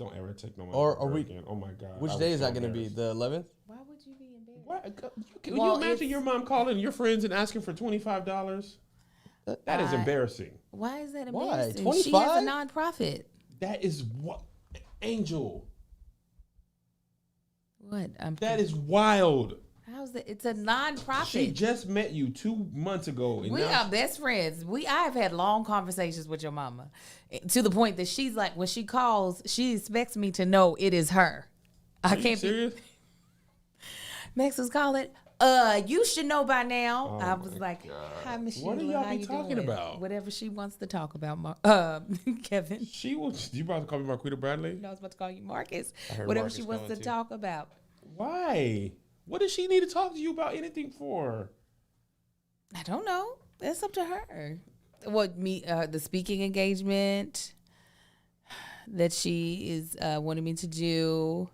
don't ever take no money. Or from her we? again. Oh my God. Which I day was is so that going to be? embarrassed. The 11th? Why would you be embarrassed? What? Can Well, you imagine your mom calling your friends and asking for $25? That is embarrassing. Why is that Why? embarrassing? She has a 25? nonprofit. That is what, Angel. What? That is wild. How's that? It's a nonprofit. She just met you 2 months ago. And We now are best friends. I have had long conversations with your mama, to the point that she's like, when she calls, she expects me to know it is her. I Are you can't serious? Max was calling. You should know by now. I was like, hi, Miss What Sheila, do y'all how be you talking doing? about? Whatever she wants to talk about, Kevin. She was. You about to call me Marquita Bradley? No, I was about to call you Marcus. I heard Whatever Marcus she wants to coming, too. talk about. Why? What does she need to talk to you about anything for? I don't know. That's up to her. What the speaking engagement that she is wanting me to do.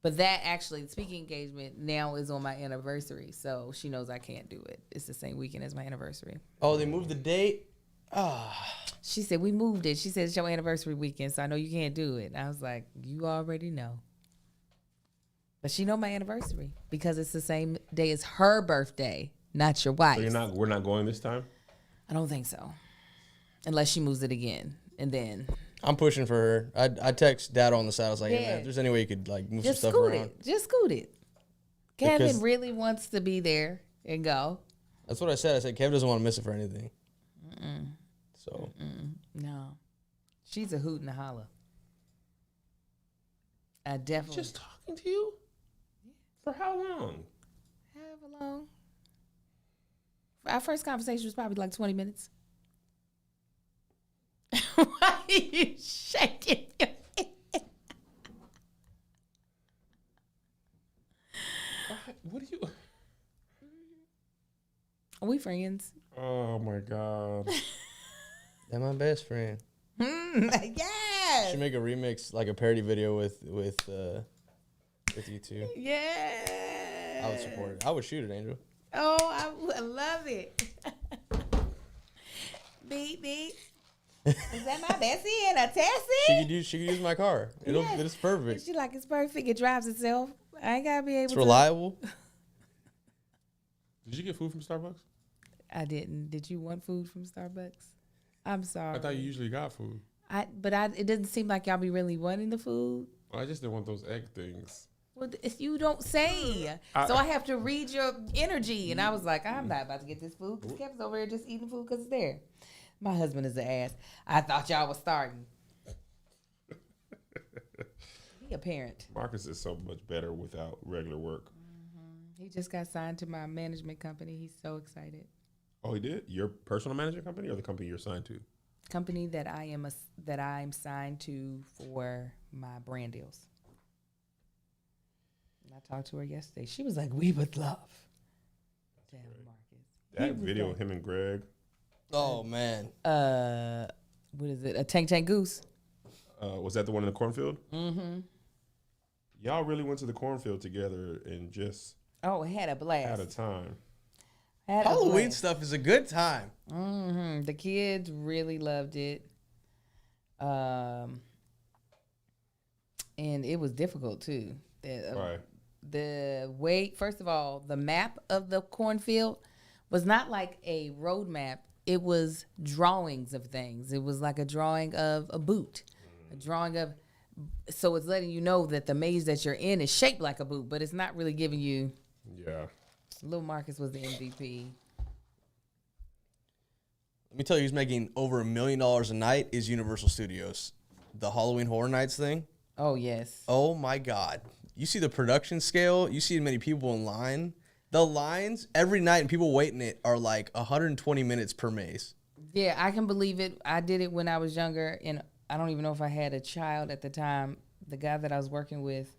But that actually, the speaking engagement now is on my anniversary, so she knows I can't do it. It's the same weekend as my anniversary. Oh, they moved the date? She said, we moved it. She said, it's your anniversary weekend, so I know you can't do it. I was like, you already know. But she know my anniversary because it's the same day as her birthday, not your wife's. So we're not going this time? I don't think so. Unless she moves it again. And then I'm pushing for her. I text Dad on the side. I was like, hey, Yeah. man, if there's any way you could like move just some stuff scoot around. it. Just scoot it. Kevin Because- really wants to be there and go. That's what I said. I said, Kev doesn't want to miss it for anything. So, No. She's a hoot and a holler. I definitely. Just talking to you? For how long? However long. Our first conversation was probably like 20 minutes. Why are you shaking your head? What do you? Are we friends? Oh my God. that's my best friend. Yes. Should make a remix, like a parody video with you two. Yeah. I would support it. I would shoot it, Angel. Oh, I love it. Beep, beep. Is that my Bessie and a Tessie? She could use my car. Yes. It's perfect. She like, it's perfect. It drives itself. I ain't gotta be able It's to. reliable. Did you get food from Starbucks? I didn't. Did you want food from Starbucks? I'm sorry. I thought you usually got food. It doesn't seem like y'all be really wanting the food. I just didn't want those egg things. Well, if you don't say. So I have to read your energy. And I was like, I'm not about to get this food because Kevin's over here just eating food because it's there. My husband is an ass. I thought y'all was starting. He a parent. Marcus is so much better without regular work. He just got signed to my management company. He's so excited. Oh, he did? Your personal management company or the company you're signed to? Company that I'm signed to for my brand deals. And I talked to her yesterday. She was like, "We would love." Damn, Marcus. That video of him and Greg. Oh man. What is it? A Tank Goose? Was that the one in the cornfield? Mm-hmm. Y'all really went to the cornfield together and just Oh, it had a blast. had a time. Had a Halloween blast. stuff is a good time. The kids really loved it. And it was difficult too. Right. The way, first of all, the map of the cornfield was not like a road map. It was drawings of things. It was like a drawing of a boot, a drawing of. So it's letting you know that the maze that you're in is shaped like a boot, but it's not really giving you. Yeah. Lil Marcus was the MVP. Let me tell you, who's making over $1 million a night is Universal Studios. The Halloween Horror Nights thing. Oh yes. Oh my God. You see the production scale. You see many people in line. The lines every night and people waiting it are like 120 minutes per maze. Yeah, I can believe it. I did it when I was younger, and I don't even know if I had a child at the time. The guy that I was working with,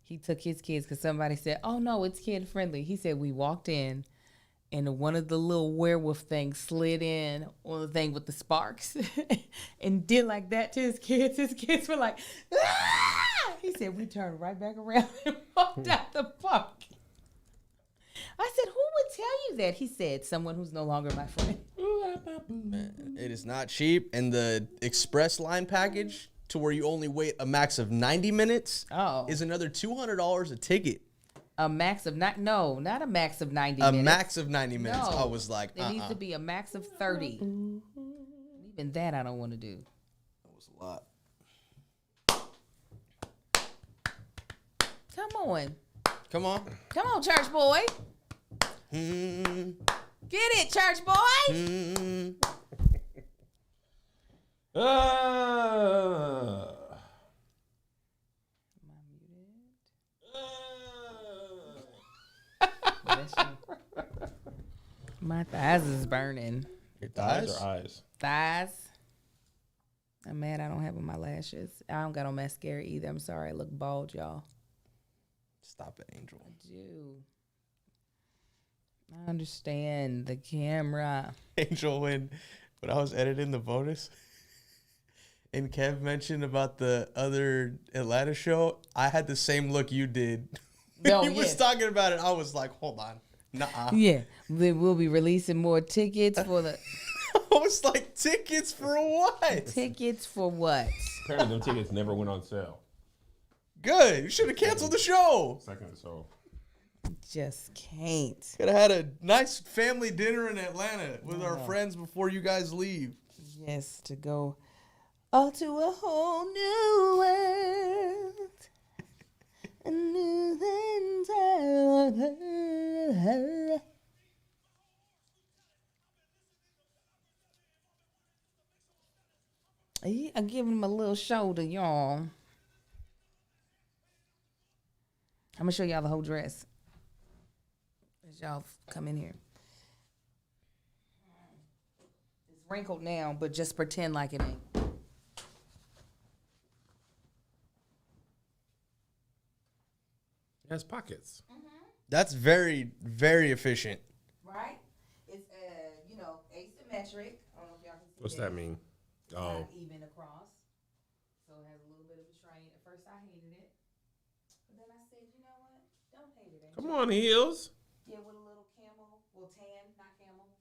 he took his kids because somebody said, "Oh no, it's kid friendly." He said we walked in, and one of the little werewolf things slid in on the thing with the sparks, and did like that to his kids. His kids were like, "Ah!" He said we turned right back around and walked out the park. I said, "Who would tell you that?" He said, "Someone who's no longer my friend." It is not cheap. And the express line package, to where you only wait a max of 90 minutes Oh. is another $200 a ticket. A max of not a max of 90 A minutes. max of 90 minutes. No. I was like, It needs to be a max of 30. Even that I don't want to do. That was a lot. Come on. Come on. Come on, church boy. Mm, Get it, church boy. mm. My thighs is burning. Your Eyes thighs? or eyes? Thighs. I'm mad I don't have on my lashes. I don't got on mascara either. I'm sorry. I look bald, y'all. Stop it, Angel. I do. I understand the camera. Angel, when I was editing the bonus and Kev mentioned about the other Atlanta show, I had the same look you did. When Oh, he was yeah. talking about it, I was like, hold on. Nuh-uh. Yeah, we'll be releasing more tickets for the I was like, tickets for what? tickets for what? Apparently, them tickets never went on sale. Good. You should have canceled the show. Second, so Just can't. Could have had a nice family dinner in Atlanta with our friends before you guys leave. Yes, to go all to a whole new world. A new thing. I'm giving him a little shoulder, y'all. I'm gonna show y'all the whole dress as y'all come in here. It's wrinkled now, but just pretend like it ain't. it has pockets. That's very, very efficient. Right? It's asymmetric. I don't know if y'all can see What's that mean? It's Oh, not even across. So it has a little bit of a train. At first I hated it. But then I said, you know what? Don't hate it. come on, heels. Yeah, with a little camel. Well, tan, not camel.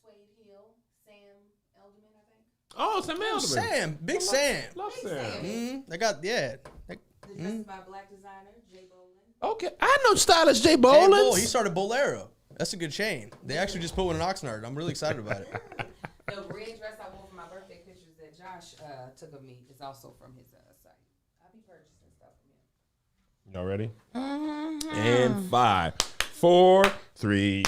Suede heel. Sam Elderman, I think. Oh, Sam Oh, Elderman. Sam. Big Sam. Love Big Sam. Sam. I got, yeah. The dress is by black designer, Jay Bolin. Okay, I know stylist Jay Jay Bull, Bolins. he started Bolero. That's a good chain. They actually just put one in Oxnard. I'm really excited about it. The red dress I wore for my birthday pictures that Josh took of me is also from his site. I'll be purchasing stuff from him. Y'all ready? Mm-hmm. And 5, 4, 3.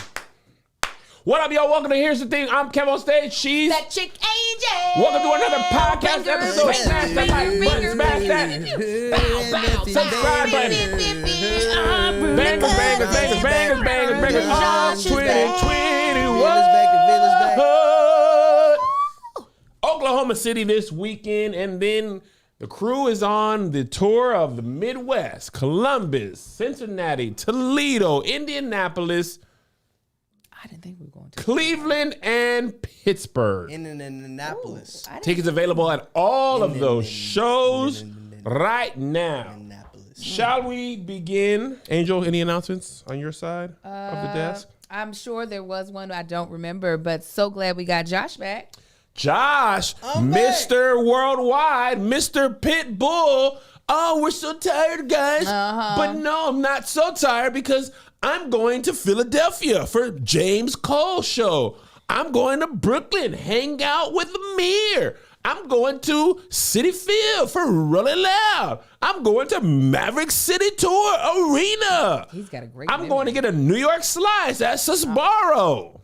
What up, y'all? Welcome to Here's the Thing. I'm Kev on stage. She's. That chick Angel. Welcome to another podcast Finger, episode. finger, Smash that like finger, button, finger, smash finger. that. Bow, bow. Subscribe button. Bangers, bangers, bangers, bangers, bangers, bangers. All 2021. Oklahoma City this weekend, and then the crew is on the tour of the Midwest: Columbus, Cincinnati, Toledo, Indianapolis, I didn't think we were going to. Cleveland, and Pittsburgh. In Annapolis. Tickets available at all of those shows right now. Annapolis. Shall we begin? Angel, any announcements on your side of the desk? I'm sure there was one I don't remember, but so glad we got Josh back. Josh, I'm back. Mr. Worldwide, Mr. Pitbull. Oh, we're so tired, guys. But no, I'm not so tired because I'm going to Philadelphia for James Cole show. I'm going to Brooklyn, hang out with Amir. I'm going to Citi Field for Rolling Loud. I'm going to Maverick City Tour Arena. He's got a great I'm memory. going to get a New York slice at Sbarro.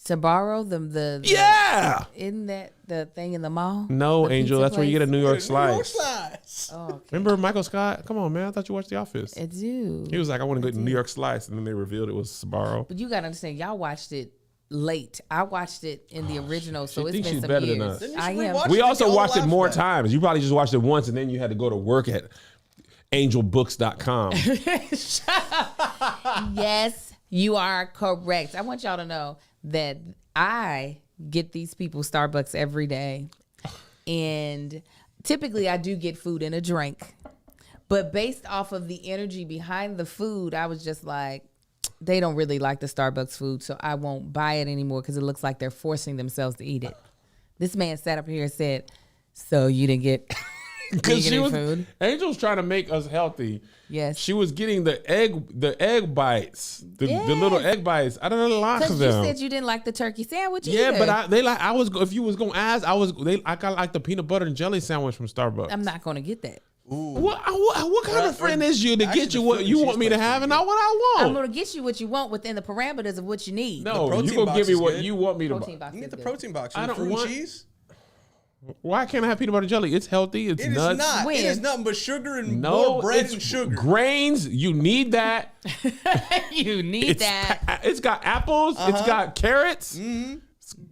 Sbarro, the Yeah. isn't that the thing in the mall? No, The Angel, pizza that's where you get a place? New York New York slice. slice. Oh, okay. Remember Michael Scott? Come on, man. I thought you watched The Office. I do. He was like, I want to go to New York slice. And then they revealed it was Sbarro. But you gotta understand, y'all watched it late. I watched it in the original, so it's thinks been she's some better than years. us. Then you I should am. rewatch it. We to also get all watched the it more laughs back. times. You probably just watched it once and then you had to go to work at angelbooks.com. Yes, you are correct. I want y'all to know that I get these people Starbucks every day. And typically I do get food and a drink. But based off of the energy behind the food, I was just like, they don't really like the Starbucks food, so I won't buy it anymore because it looks like they're forcing themselves to eat it. This man sat up here and said, So you didn't get Because she was food? Angel's trying to make us healthy. Yes. She was getting the egg bites, the little egg bites. I don't like them. Because you said you didn't like the turkey sandwich Yeah, either. but if you was gonna ask, I got like the peanut butter and jelly sandwich from Starbucks. I'm not going to get that. What kind of friend is you to Actually, get you the what food you and want cheese me to place have is and good. not what I I'm want? going to get you what you want within the parameters of what you need. No, you protein gonna box give me is what good. you want me to Protein buy. box You is get the good. protein box. I I don't fruit want- and cheese. Why can't I have peanut butter and jelly? It's healthy. It's It is nuts. not. When? It is nothing but sugar and No, more bread it's and sugar. grains. You need that. You need that. It's got apples. It's got carrots. Chocolate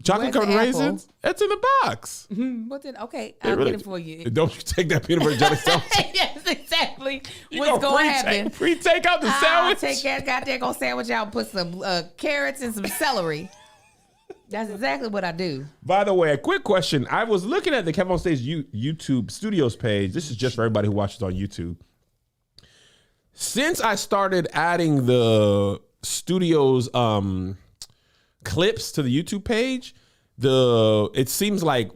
Where's the covered apple? raisins. It's in the box. What's it? Okay, I'll get it for you. Don't you take that peanut butter and jelly sandwich. Yes, exactly. You What's gonna going to happen? Pre-take out the I'll sandwich. take that goddamn go sandwich out and put some carrots and some celery. That's exactly what I do. By the way, a quick question. I was looking at the Kev on Stage YouTube Studios page. This is just for everybody who watches on YouTube. Since I started adding the studios clips to the YouTube page, it seems like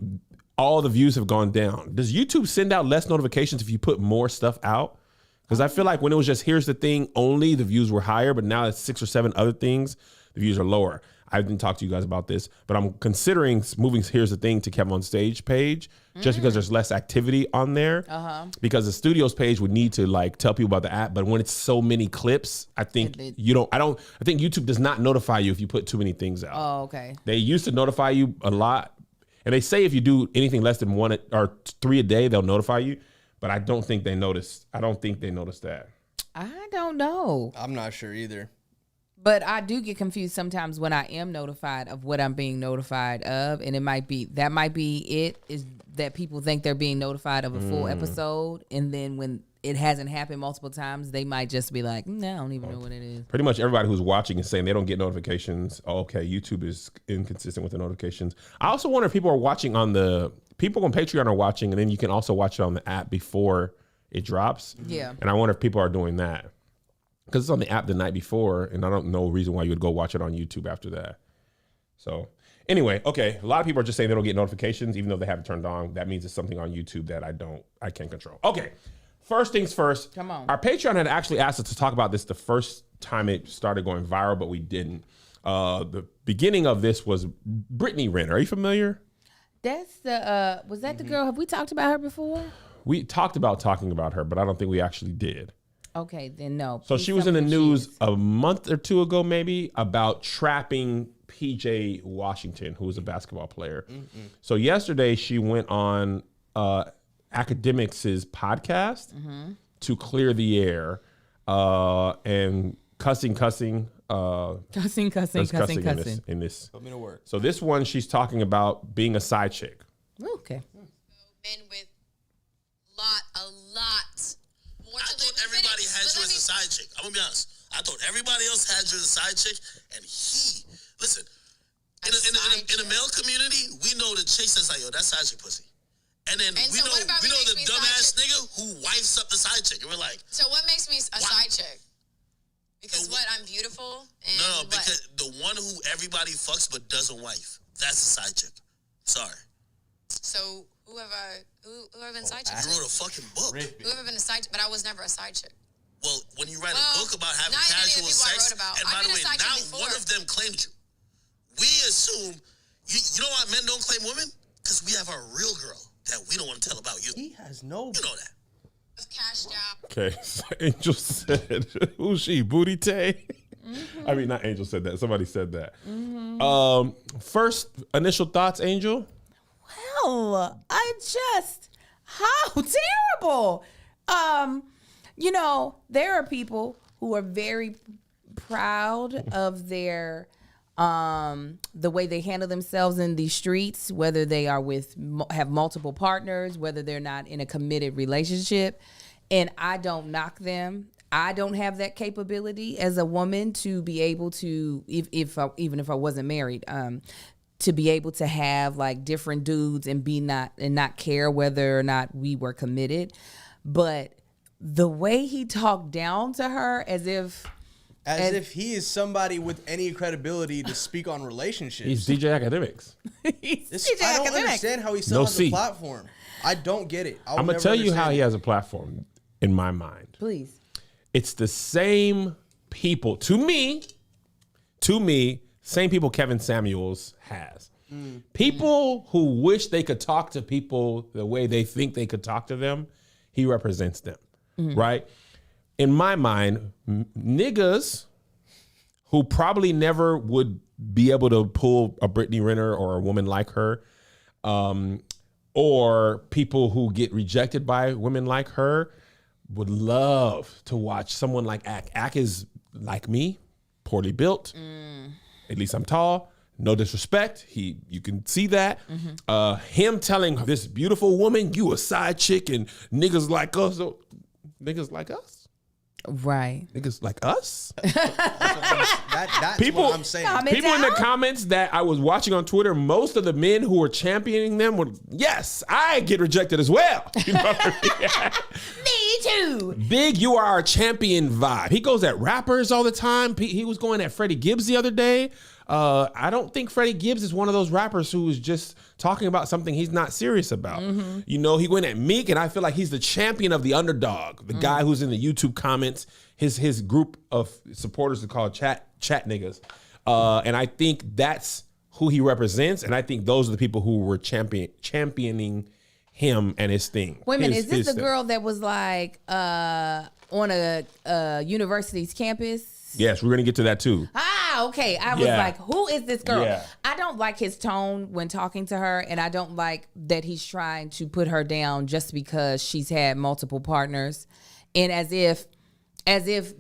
all the views have gone down. Does YouTube send out less notifications if you put more stuff out? Because I feel like when it was just here's the thing only, the views were higher, but now it's 6 or 7 other things, the views are lower. I didn't talk to you guys about this, but I'm considering moving Here's the Thing to Kev on Stage page just because there's less activity on there. Because the studios page would need to like tell people about the app, but when it's so many clips, I think I think YouTube does not notify you if you put too many things out. Oh, okay. They used to notify you a lot, and they say if you do anything less than 1 or 3 a day, they'll notify you. But I don't think they noticed. I don't think they noticed that. I don't know. I'm not sure either. But I do get confused sometimes when I am notified of what I'm being notified of. And it might be is that people think they're being notified of a full episode. And then when it hasn't happened multiple times, they might just be like, I don't even know what it is. Pretty much everybody who's watching is saying they don't get notifications. Oh, okay, YouTube is inconsistent with the notifications. I also wonder if people are watching people on Patreon are watching, and then you can also watch it on the app before it drops. Yeah. And I wonder if people are doing that. Because it's on the app the night before, and I don't know a reason why you would go watch it on YouTube after that. So anyway, okay. A lot of people are just saying they don't get notifications, even though they have it turned on. That means it's something on YouTube that I can't control. Okay. First things first. Come on. Our Patreon had actually asked us to talk about this the first time it started going viral, but we didn't. The beginning of this was Brittany Renner. Are you familiar? That's the, was that the girl? Have we talked about her before? We talked about talking about her, but I don't think we actually did. Okay, then no. So Please she was tell in the me who she news is. a month or two ago, maybe, about trapping PJ Washington, who was a basketball player. So yesterday she went on Academics' podcast to clear the air and cussing. Cussing. In this. Put me to work. So this one, she's talking about being a side chick. Okay. Men with a lot more I to thought live everybody infinity. had But you let as a me- side chick. I'm gonna be honest. I thought everybody else had you as a side chick, and listen. In a male community, we know the chicks that's like, yo, that's side chick pussy. And then And we so know what about we what know makes the me a dumbass side nigga who wifes up the side chick, and we're like, So what makes me a Why? side chick? Because what, I'm beautiful and no, what? because the one who everybody fucks but doesn't wife, that's a side chick. Sorry, So whoever been side chick? you wrote a fucking book. Whoever been a side chick, but I was never a side chick. Well, when you write Well, a book about having not any of the casual people I sex, wrote about. and I've by the been a way, side chick not before. one of them claimed you. We assume, you know why men don't claim women? Because we have our real girl that we don't want to tell about you. He has no. You know that. Was cashed out. Okay, so Angel said, who's she, Booty Tay? I mean, not Angel said that. Somebody said that. First initial thoughts, Angel? Well, how terrible. There are people who are very proud of their the way they handle themselves in the streets, whether they are have multiple partners, whether they're not in a committed relationship. And I don't knock them. I don't have that capability as a woman to be able to, even if I wasn't married, to be able to have like different dudes and not care whether or not we were committed. But the way he talked down to her as if He is somebody with any credibility to speak on relationships. He's DJ Academics. he's This, DJ I don't Academics. understand how he still No has C. a platform. I don't get it. I'm gonna tell you how he has a platform in my mind. Please. It's the same people to me, same people Kevin Samuels has. People who wish they could talk to people the way they think they could talk to them, he represents them, right? In my mind, niggas who probably never would be able to pull a Brittany Renner or a woman like her, or people who get rejected by women like her, would love to watch someone like Ak. Ak is like me, poorly built. At least I'm tall. No disrespect. You can see that. Him telling this beautiful woman, you a side chick and niggas like us. So, niggas like us? Right. Niggas like us? That's People- what I'm saying. Comment People in the down. comments that I was watching on Twitter, most of the men who were championing them were, yes, I get rejected as well. You know what I mean? Me too. Big, you are our champion vibe. He goes at rappers all the time. He was going at Freddie Gibbs the other day. I don't think Freddie Gibbs is one of those rappers who is just talking about something he's not serious about. You know, he went at Meek, and I feel like he's the champion of the underdog, the guy who's in the YouTube comments. His group of supporters are called chat niggas, and I think that's who he represents. And I think those are the people who were championing him and his thing. Wait a minute, His- is this his the thing. girl that was like on a university's campus? Yes, we're gonna get to that too. Ah, okay. I was Yeah. like, who is this girl? Yeah. I don't like his tone when talking to her, and I don't like that he's trying to put her down just because she's had multiple partners. And as if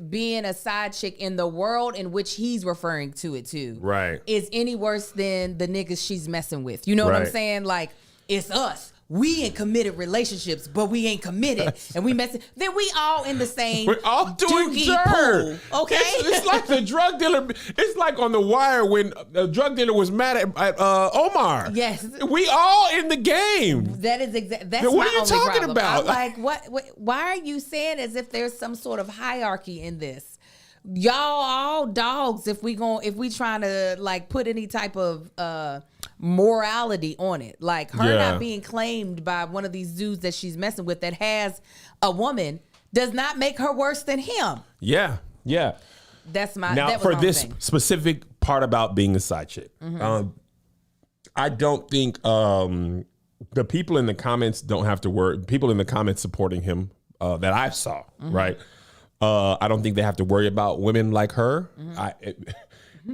being a side chick in the world in which he's referring to it to Right. is any worse than the niggas she's messing with. You know what I'm Right. saying? Like, it's us. We in committed relationships, but we ain't committed, and we messing. Then we all in the same. We're all doing doogie dirt. pool, okay? It's like the drug dealer. It's like on The Wire when the drug dealer was mad at Omar. Yes. We all in the game. That is exactly. That's Then what my are you only talking problem. about? I'm like, what? Why are you saying as if there's some sort of hierarchy in this? Y'all all dogs. If we trying to like put any type of morality on it, like her Yeah. not being claimed by one of these dudes that she's messing with that has a woman does not make her worse than him. Yeah. That's my Now that was for my whole this thing. specific part about being a side chick, I don't think the people in the comments don't have to worry. People in the comments supporting him that I saw, right? I don't think they have to worry about women like her.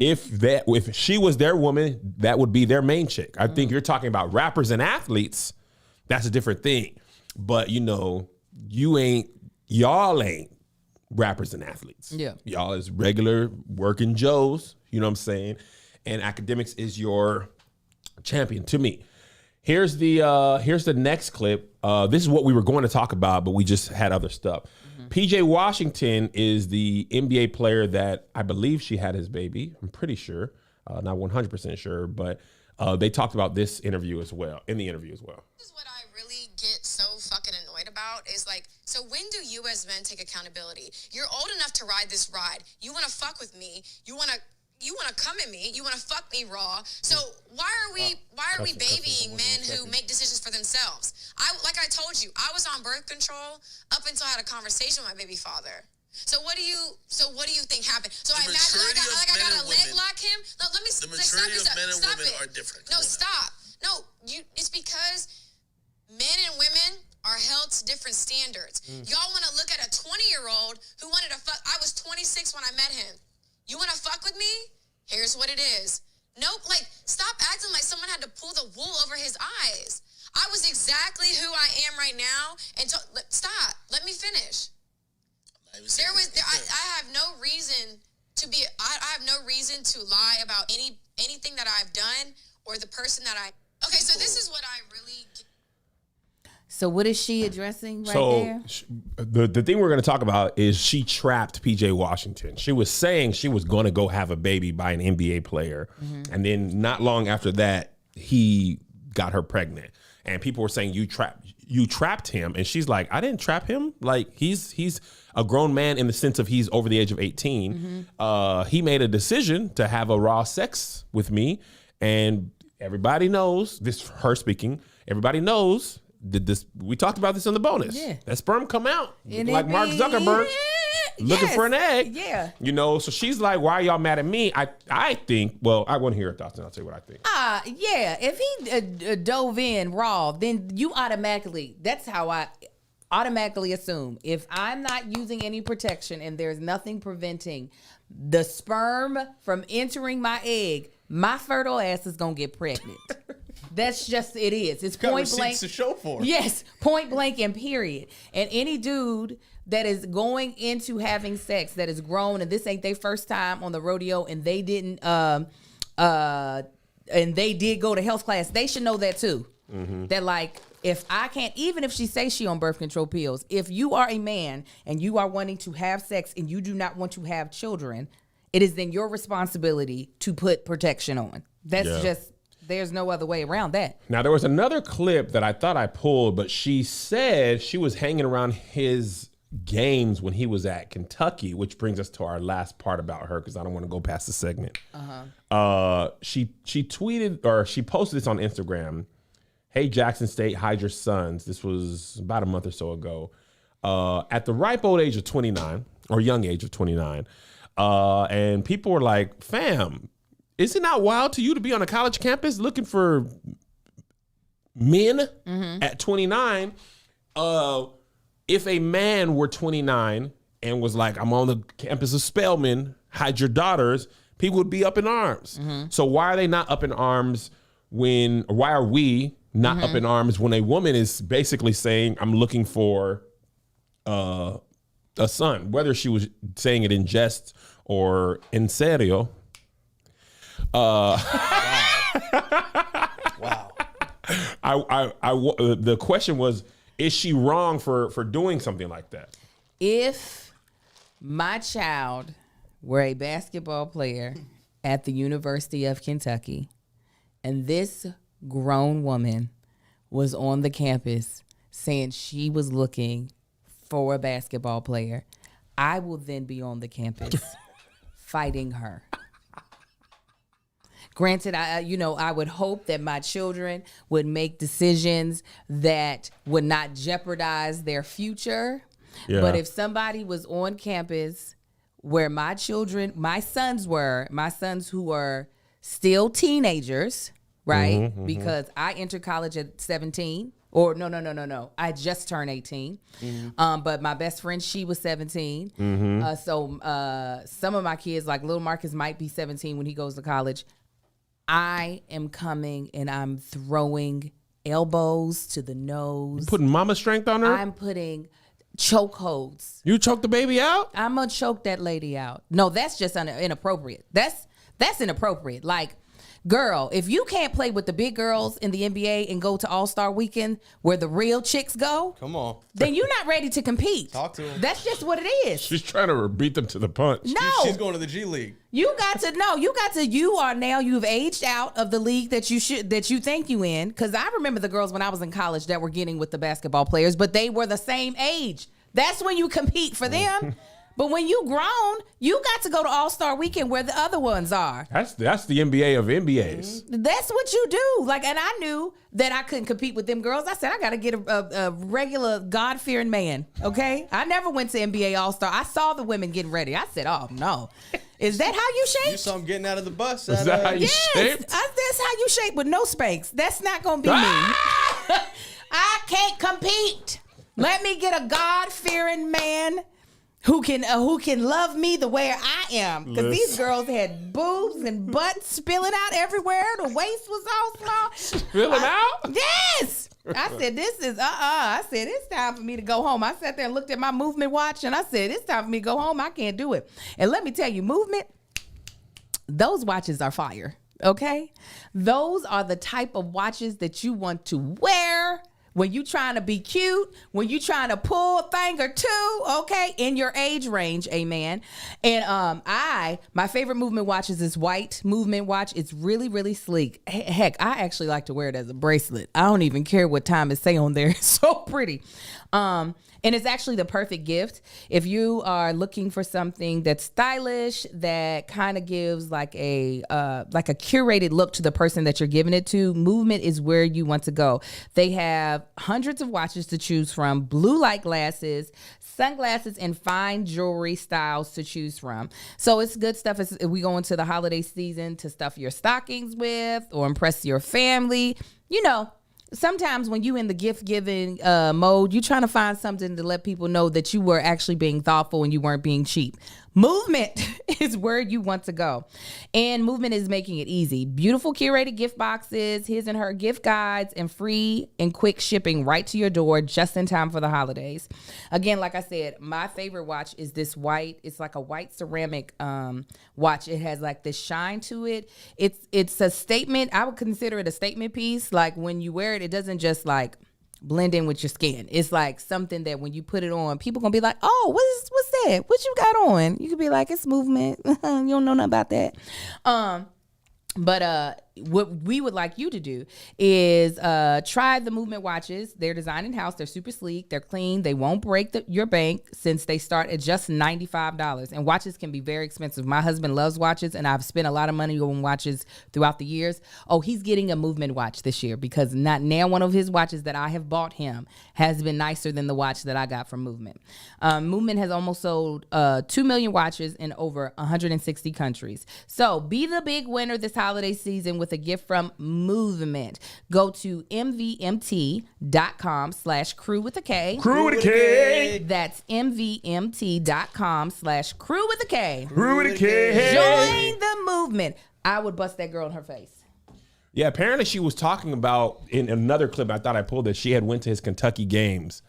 If she was their woman, that would be their main chick. I think you're talking about rappers and athletes. That's a different thing. But you know, y'all ain't rappers and athletes. Yeah. Y'all is regular working Joes. You know what I'm saying? And academics is your champion to me. Here's the next clip. This is what we were going to talk about, but we just had other stuff. PJ Washington is the NBA player that I believe she had his baby. I'm pretty sure, not 100% sure, but they talked about this interview as well. In the interview as well. This is what I really get so fucking annoyed about is like, so when do you as men take accountability? You're old enough to ride this ride. You want to fuck with me. You want to come at me. You want to fuck me raw. So why are we babying men who make decisions for themselves? Like I told you, I was on birth control up until I had a conversation with my baby father. So what do you think happened? So I imagine I gotta leg lock him. No, let me The maturity of men and stop women it. are different. No, Come on now. stop. No, it's because men and women are held to different standards. Y'all want to look at a 20-year-old who wanted to fuck. I was 26 when I met him. You want to fuck with me? Here's what it is. Nope. Like, stop acting like someone had to pull the wool over his eyes. I was exactly who I am right now. And stop. Let me finish. I have no reason to be. I have no reason to lie about anything that I've done or the person that I. Okay, so this is what I really. So what is she addressing right there? The thing we're going to talk about is she trapped PJ Washington. She was saying she was going to go have a baby by an NBA player. And then not long after that, he got her pregnant. And people were saying, you trapped him. And she's like, I didn't trap him. Like, he's a grown man in the sense of he's over the age of 18. He made a decision to have a raw sex with me. And everybody knows, this her speaking, everybody knows did this. We talked about this in the bonus. Yeah. That sperm come out And like it Mark be- Zuckerberg looking Yes. for an egg. Yeah. You know, so she's like, why are y'all mad at me? I think, well, I want to hear her thoughts and I'll tell you what I think. Yeah. If he dove in raw, then you automatically, that's how I automatically assume. If I'm not using any protection and there's nothing preventing the sperm from entering my egg, my fertile ass is going to get pregnant. That's just, it is. It's Got point receipts blank. to show for it. Yes, point blank and period. And any dude that is going into having sex that is grown and this ain't their first time on the rodeo and they didn't and they did go to health class, they should know that too. That like, if I can't, even if she says she on birth control pills, if you are a man and you are wanting to have sex and you do not want to have children, it is then your responsibility to put protection on. That's Yeah. just, there's no other way around that. Now, there was another clip that I thought I pulled, but she said she was hanging around his games when he was at Kentucky, which brings us to our last part about her because I don't want to go past the segment. She tweeted, or she posted this on Instagram. Hey, Jackson State, hide your sons. This was about a month or so ago. At the ripe old age of 29, or young age of 29, and people were like, fam, is it not wild to you to be on a college campus looking for men at 29? If a man were 29 and was like, I'm on the campus of Spelman, hide your daughters, people would be up in arms. So why are they not up in arms why are we not up in arms when a woman is basically saying, I'm looking for a son, whether she was saying it in jest or in serio? Wow. The question was, is she wrong for doing something like that? If my child were a basketball player at the University of Kentucky and this grown woman was on the campus saying she was looking for a basketball player, I will then be on the campus fighting her. Granted, I would hope that my children would make decisions that would not jeopardize their future. Yeah. But if somebody was on campus where my sons who are still teenagers, right? Because I entered college at 17. Or no. I just turned 18. But my best friend, she was 17. So some of my kids, like little Marcus, might be 17 when he goes to college. I am coming and I'm throwing elbows to the nose. Putting mama strength on her? I'm putting chokeholds. You choked the baby out? I'm gonna choke that lady out. No, that's just inappropriate. That's inappropriate. Like, girl, if you can't play with the big girls in the NBA and go to All-Star Weekend where the real chicks go, Come on. then you're not ready to compete. Talk to 'em. That's just what it is. She's trying to beat them to the punch. No. She's going to the G League. You you've aged out of the league that you think you in. Cause I remember the girls when I was in college that were getting with the basketball players, but they were the same age. That's when you compete for them. But when you grown, you got to go to All-Star Weekend where the other ones are. That's the NBA of NBAs. That's what you do. Like, and I knew that I couldn't compete with them girls. I said, I got to get a regular God-fearing man, okay? I never went to NBA All-Star. I saw the women getting ready. I said, oh, no. Is that how you You shape? saw him getting out of the bus. Is that how you Yes, shaped? that's how you shape with no Spanx. That's not going to be me. I can't compete. Let me get a God-fearing man who can love me the way I am. Because these girls had boobs and butts spilling out everywhere. The waist was all small. Spilling out? Yes. I said, this is, I said, it's time for me to go home. I sat there and looked at my movement watch and I said, it's time for me to go home. I can't do it. And let me tell you, movement, those watches are fire, okay? Those are the type of watches that you want to wear when you trying to be cute, when you trying to pull a thing or two, okay, in your age range, amen. And my favorite movement watch is this white movement watch. It's really, really sleek. Heck, I actually like to wear it as a bracelet. I don't even care what time it say on there. It's so pretty. And it's actually the perfect gift if you are looking for something that's stylish, that kind of gives like a curated look to the person that you're giving it to. Movement is where you want to go. They have hundreds of watches to choose from, blue light glasses, sunglasses, and fine jewelry styles to choose from. So it's good stuff as we go into the holiday season to stuff your stockings with or impress your family. You know, sometimes when you in the gift giving mode, you're trying to find something to let people know that you were actually being thoughtful and you weren't being cheap. Movement is where you want to go. And Movement is making it easy. Beautiful curated gift boxes, his and her gift guides, and free and quick shipping right to your door just in time for the holidays. Again, like I said, my favorite watch is this white. It's like a white ceramic watch. It has like this shine to it. It's a statement. I would consider it a statement piece. Like when you wear it, it doesn't just like blend in with your skin. It's like something that when you put it on, people gonna be like, oh, what's that? What you got on? You could be like, it's Movement. You don't know nothing about that. But what we would like you to do is try the Movement watches. They're designed in-house. They're super sleek. They're clean. They won't break your bank since they start at just $95. And watches can be very expensive. My husband loves watches, and I've spent a lot of money on watches throughout the years. Oh, he's getting a Movement watch this year because not now one of his watches that I have bought him has been nicer than the watch that I got from Movement. Movement has almost sold 2 million watches in over 160 countries. So be the big winner this holiday season with a gift from Movement. Go to mvmt.com/crew with a K. Crew with a K. That's mvmt.com/crew with a K. Crew with a K. Join the Movement. I would bust that girl in her face. Yeah, apparently she was talking about in another clip I thought I pulled that she had went to his Kentucky games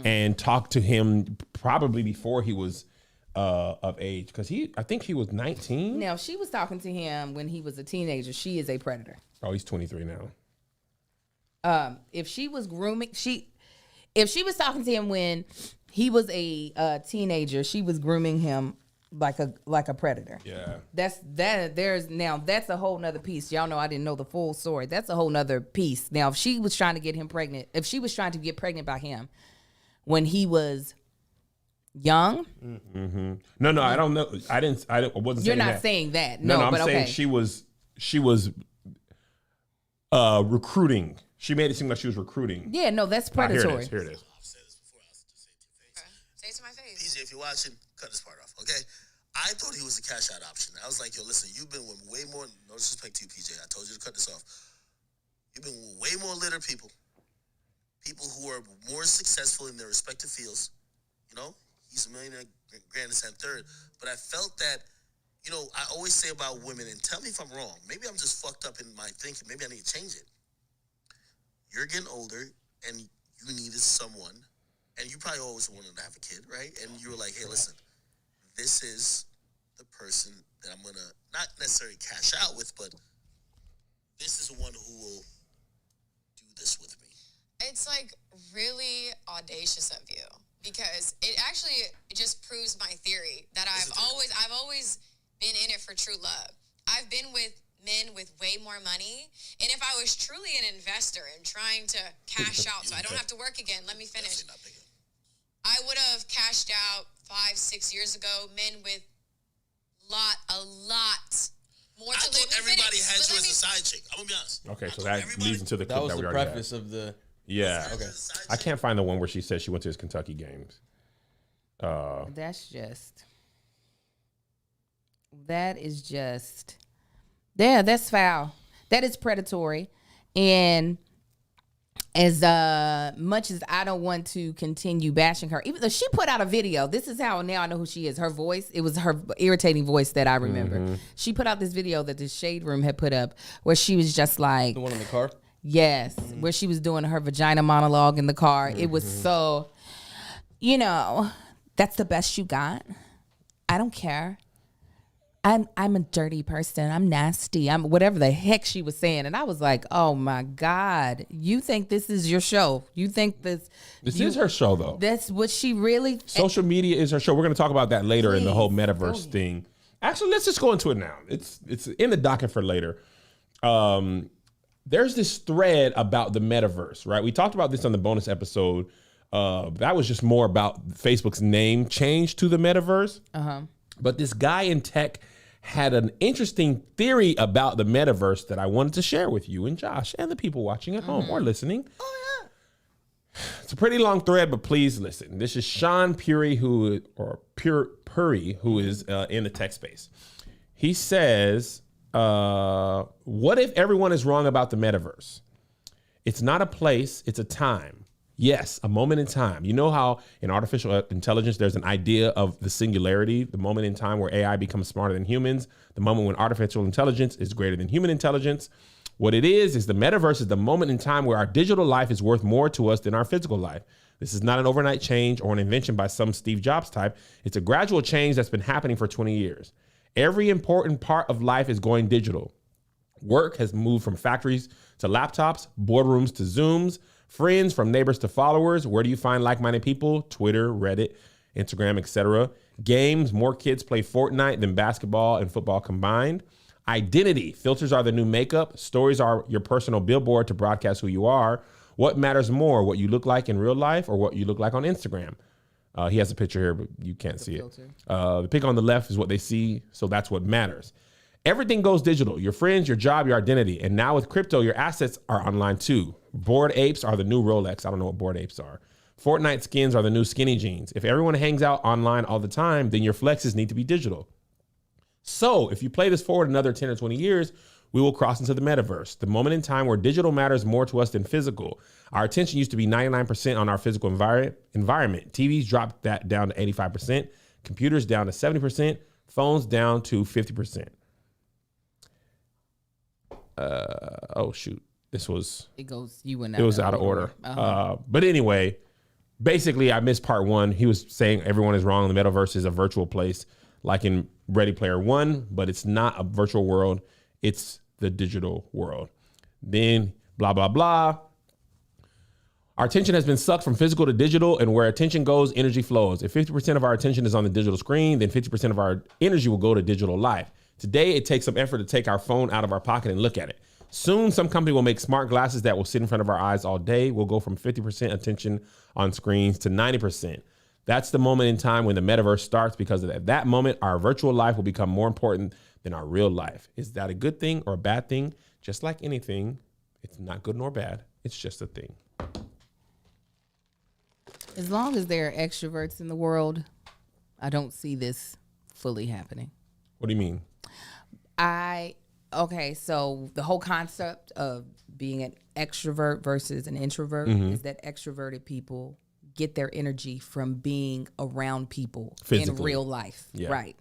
and talked to him probably before he was of age, because I think he was 19. Now, she was talking to him when he was a teenager. She is a predator. Oh, he's 23 now. If she was grooming, if she was talking to him when he was a teenager, she was grooming him like a predator. Yeah. That's a whole nother piece. Y'all know I didn't know the full story. That's a whole nother piece. Now, if she was trying to get him pregnant, if she was trying to get pregnant by him when he was young. Mm-hmm. No, I don't know. I wasn't saying that. You're not saying that. No, but I'm saying okay. she was recruiting. She made it seem like she was recruiting. Yeah, no, that's predatory. Here it is. I've said this before. I'll just say it to your face. Say it to my face. PJ, if you're watching, cut this part off, okay? I thought he was a cash out option. I was like, yo, listen, you've been with way more, no disrespect to you, PJ. I told you to cut this off. You've been with way more litter people who are more successful in their respective fields. You know, he's a millionaire, grandson third. But I felt that, you know, I always say about women, and tell me if I'm wrong. Maybe I'm just fucked up in my thinking. Maybe I need to change it. You're getting older, and you needed someone, and you probably always wanted to have a kid, right? And you were like, hey, listen, this is the person that I'm going to not necessarily cash out with, but this is the one who will do this with me. It's like really audacious of you, because it just proves my theory that I've always been in it for true love. I've been with men with way more money, and if I was truly an investor and trying to cash out so I don't have to work again, let me finish. I would have cashed out 5-6 years ago. Men with a lot more I to live. thought everybody had you as a side chick. I'm gonna be honest. Okay, so that leads into the clip That was that we the already preface had. of the. Yeah. Okay. I can't find the one where she said she went to his Kentucky games. That is just, yeah, that's foul. That is predatory. And as much as I don't want to continue bashing her, even though she put out a video, this is how now I know who she is. Her voice, it was her irritating voice that I remember. Mm-hmm. She put out this video that the Shade Room had put up where she was just like, The one in the car? yes, where she was doing her vagina monologue in the car. It was so, you know, that's the best you got. I don't care. I'm a dirty person. I'm nasty. I'm whatever the heck she was saying. And I was like, oh my God, you think this is your show? You think this is her show, though. That's what she really. Social media is her show. We're going to talk about that later in the whole Please, metaverse go ahead. thing. Actually, let's just go into it now. It's in the docket for later. There's this thread about the metaverse, right? We talked about this on the bonus episode. That was just more about Facebook's name change to the metaverse. But this guy in tech had an interesting theory about the metaverse that I wanted to share with you and Josh and the people watching at home or listening. It's a pretty long thread, but please listen. This is Sean Puri, who is in the tech space. He says, what if everyone is wrong about the metaverse? It's not a place, it's a time. Yes, a moment in time. You know how in artificial intelligence, there's an idea of the singularity, the moment in time where AI becomes smarter than humans, the moment when artificial intelligence is greater than human intelligence. What it is the metaverse is the moment in time where our digital life is worth more to us than our physical life. This is not an overnight change or an invention by some Steve Jobs type. It's a gradual change that's been happening for 20 years. Every important part of life is going digital. Work has moved from factories to laptops, boardrooms to Zooms, friends from neighbors to followers. Where do you find like-minded people? Twitter, Reddit, Instagram, etc. Games, more kids play Fortnite than basketball and football combined. Identity, filters are the new makeup. Stories are your personal billboard to broadcast who you are. What matters more, what you look like in real life or what you look like on Instagram? He has a picture here, but you can't see filter. The pic on the left is what they see, so that's what matters. Everything goes digital. Your friends, your job, your identity. And now with crypto, your assets are online too. Bored apes are the new Rolex. I don't know what bored apes are. Fortnite skins are the new skinny jeans. If everyone hangs out online all the time, then your flexes need to be digital. So if you play this forward another 10 or 20 years, we will cross into the metaverse, the moment in time where digital matters more to us than physical. Our attention used to be 99% on our physical environment. TVs dropped that down to 85%, computers down to 70%, phones down to 50%. Oh shoot, it was out of order. But anyway, basically I missed part one. He was saying everyone is wrong. The metaverse is a virtual place like in Ready Player One, but it's not a virtual world. It's the digital world. Then blah, blah, blah. Our attention has been sucked from physical to digital, and where attention goes, energy flows. If 50% of our attention is on the digital screen, then 50% of our energy will go to digital life. Today, it takes some effort to take our phone out of our pocket and look at it. Soon, some company will make smart glasses that will sit in front of our eyes all day. We'll go from 50% attention on screens to 90%. That's the moment in time when the metaverse starts, because at that moment, our virtual life will become more important than our real life. Is that a good thing or a bad thing? Just like anything, it's not good nor bad. It's just a thing. As long as there are extroverts in the world, I don't see this fully happening. What do you mean? So the whole concept of being an extrovert versus an introvert is that extroverted people get their energy from being around people physically in real life, right?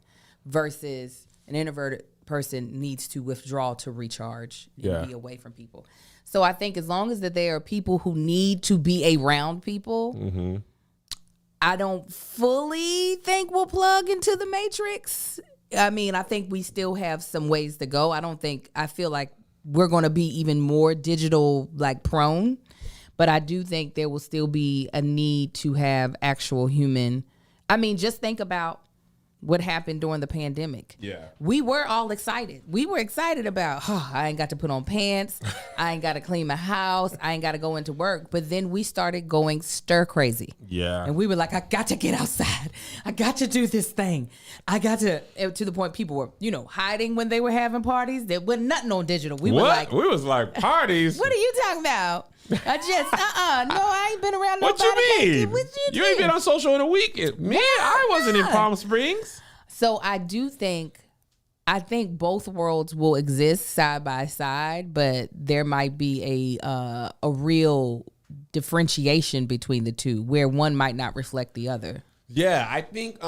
Versus an introverted person needs to withdraw to recharge and be away from people. So I think as long as that there are people who need to be around people, I don't fully think we'll plug into the matrix. I mean, I think we still have some ways to go. I feel like we're going to be even more digital like prone, but I do think there will still be a need to have actual human. I mean, just think about what happened during the pandemic. Yeah. We were all excited. We were excited about, I ain't got to put on pants. I ain't got to clean my house. I ain't got to go into work. But then we started going stir crazy. Yeah. And we were like, I got to get outside. I got to do this thing. I got to the point people were, hiding when they were having parties. There wasn't nothing on digital. We were like, we was like, parties? What are you talking about? I just, no, I ain't been around nobody. What you mean? You ain't been on social in a week. I wasn't in Palm Springs. So I think both worlds will exist side by side, but there might be a real differentiation between the two where one might not reflect the other. Yeah, I think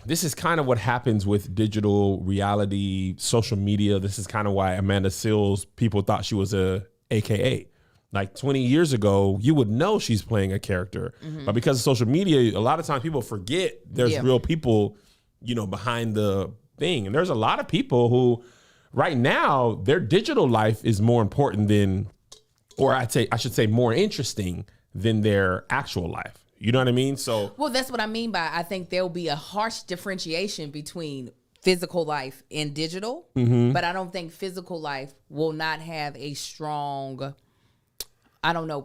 this is kind of what happens with digital reality, social media. This is kind of why Amanda Seales, people thought she was a AKA. Like 20 years ago, you would know she's playing a character. But because of social media, a lot of times people forget there's real people, behind the thing. And there's a lot of people who right now, their digital life is more important than, or I should say more interesting than their actual life. You know what I mean? Well, that's what I mean by, I think there'll be a harsh differentiation between physical life and digital, but I don't think physical life will not have a strong,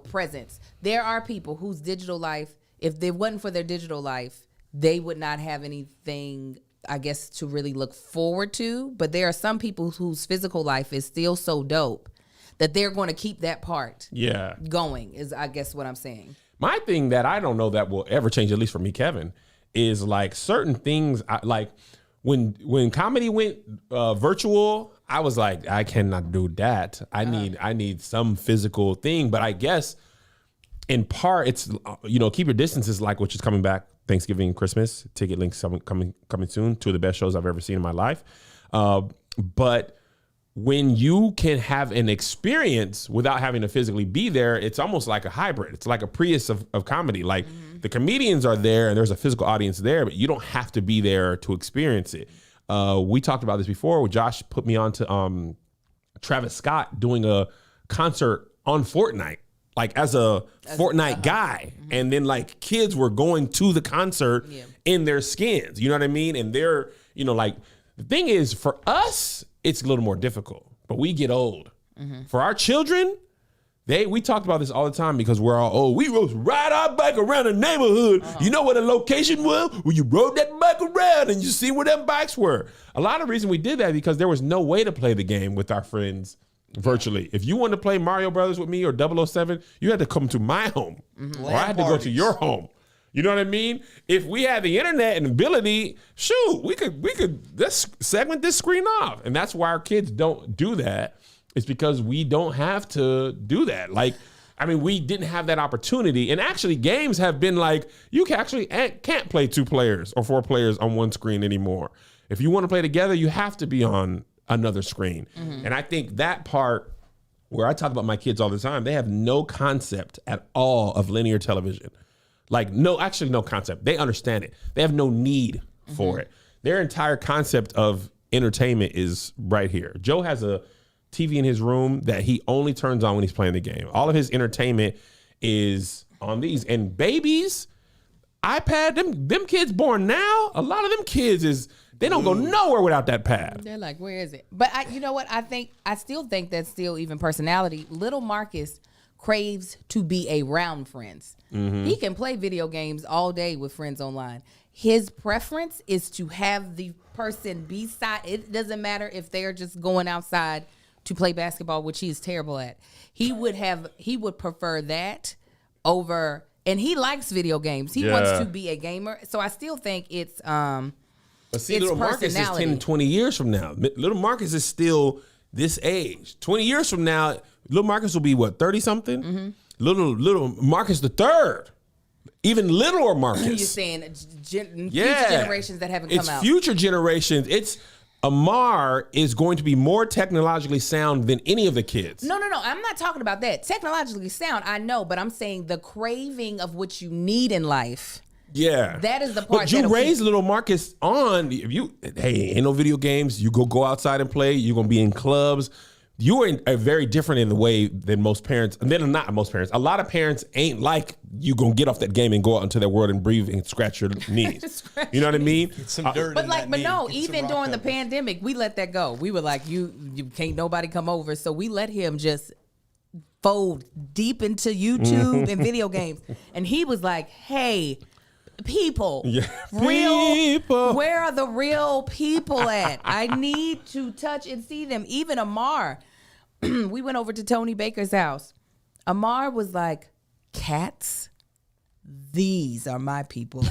presence. There are people whose digital life, if it wasn't for their digital life, they would not have anything, I guess, to really look forward to. But there are some people whose physical life is still so dope that they're going to keep that part going, is I guess what I'm saying. My thing that I don't know that will ever change, at least for me, Kevin, is like certain things. Like when comedy went virtual, I was like, I cannot do that. I need some physical thing. But I guess in part, it's keep your distances, like which is coming back Thanksgiving, Christmas. Ticket links coming soon. Two of the best shows I've ever seen in my life. But when you can have an experience without having to physically be there, it's almost like a hybrid. It's like a Prius of comedy. Like the comedians are there and there's a physical audience there, but you don't have to be there to experience it. We talked about this before. Josh put me on to Travis Scott doing a concert on Fortnite, like as a Fortnite guy. Mm-hmm. And then like kids were going to the concert in their skins. You know what I mean? And they're, like, the thing is for us, it's a little more difficult, but we get old. Mm-hmm. For our children, we talked about this all the time because we're all old. We rode ride our bike around the neighborhood. Uh-huh. You know what a location was? When you rode that bike around and you see where them bikes were. A lot of the reason we did that because there was no way to play the game with our friends virtually. If you wanted to play Mario Brothers with me or 007, you had to come to my home, or I had to go to your home. You know what I mean? If we had the internet and ability, shoot, we could let's segment this screen off. And that's why our kids don't do that. It's because we don't have to do that. Like, I mean, we didn't have that opportunity. And actually, games have been like, you can't play 2 players or 4 players on one screen anymore. If you want to play together, you have to be on another screen. Mm-hmm. And I think that part where I talk about my kids all the time, they have no concept at all of linear television. Like, no concept. They understand it. They have no need for it. Their entire concept of entertainment is right here. Joe has a TV in his room that he only turns on when he's playing the game. All of his entertainment is on these. And babies, iPad, them kids born now, a lot of them kids they don't go nowhere without that pad. They're like, where is it? But you know what? I still think that's still even personality. Little Marcus craves to be around friends. Mm-hmm. He can play video games all day with friends online. His preference is to have the person beside. It doesn't matter if they're just going outside to play basketball, which he is terrible at. He would prefer that over, and he likes video games. He wants to be a gamer. So I still think it's but see, little Marcus is 10 and 20 years from now. Little Marcus is still this age. 20 years from now, little Marcus will be what, 30 something? Mm-hmm. Little Marcus the third. Even littler Marcus. You're saying future generations that haven't come out. It's future generations. It's Amar is going to be more technologically sound than any of the kids. No. I'm not talking about that. Technologically sound, I know, but I'm saying the craving of what you need in life. Yeah. That is the part. But you raise little Marcus on. Ain't no video games. You go outside and play. You're going to be in clubs. You are very different in the way than most parents. And then not most parents. A lot of parents ain't like you going to get off that game and go out into that world and breathe and scratch your knees. You know what I mean? Get some dirt but no, even during the pandemic, we let that go. We were like, you can't nobody come over. So we let him just fold deep into YouTube and video games. And he was like, hey, people, where are the real people at? I need to touch and see them. Even Amar, we went over to Tony Baker's house. Amar was like, cats, these are my people. He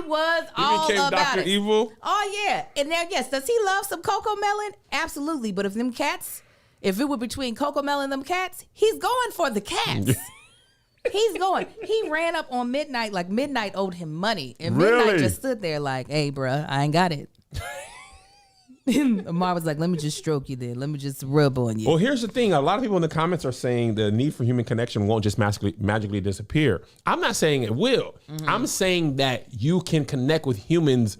was all about Dr. it. Evil. Oh yeah, and now yes, does he love some Coco Melon? Absolutely, but if it were between Coco Melon and them cats, he's going for the cats. He's going. He ran up on Midnight like Midnight owed him money. And Midnight just stood there like, hey, bruh, I ain't got it. Amar was like, let me just stroke you then. Let me just rub on you. Well, here's the thing. A lot of people in the comments are saying the need for human connection won't just magically disappear. I'm not saying it will. Mm-hmm. I'm saying that you can connect with humans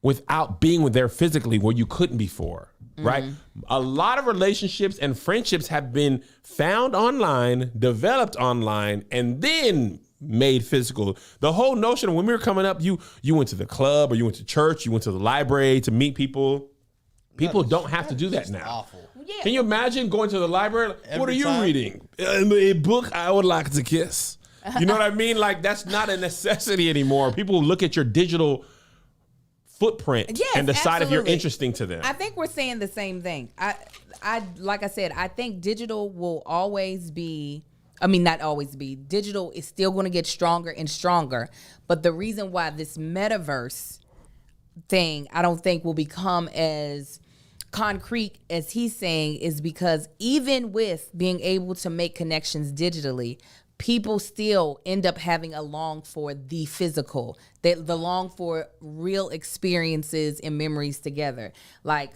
without being with there physically where you couldn't before. Right? A lot of relationships and friendships have been found online, developed online, and then made physical. The whole notion of when we were coming up, you went to the club or you went to church, you went to the library to meet people. People don't have to do that now. Awful. Yeah. What are you going to the library? What are you reading? A book I would like to kiss. You know what I mean? Like, that's not a necessity anymore. People look at your digital footprint and decide if you're interesting to them. I think we're saying the same thing. I like I said, I think digital will always be I mean, not always be. Digital is still going to get stronger and stronger. But the reason why this metaverse thing, I don't think will become as concrete as he's saying, is because even with being able to make connections digitally, people still end up having a long for the physical, the long for real experiences and memories together. Like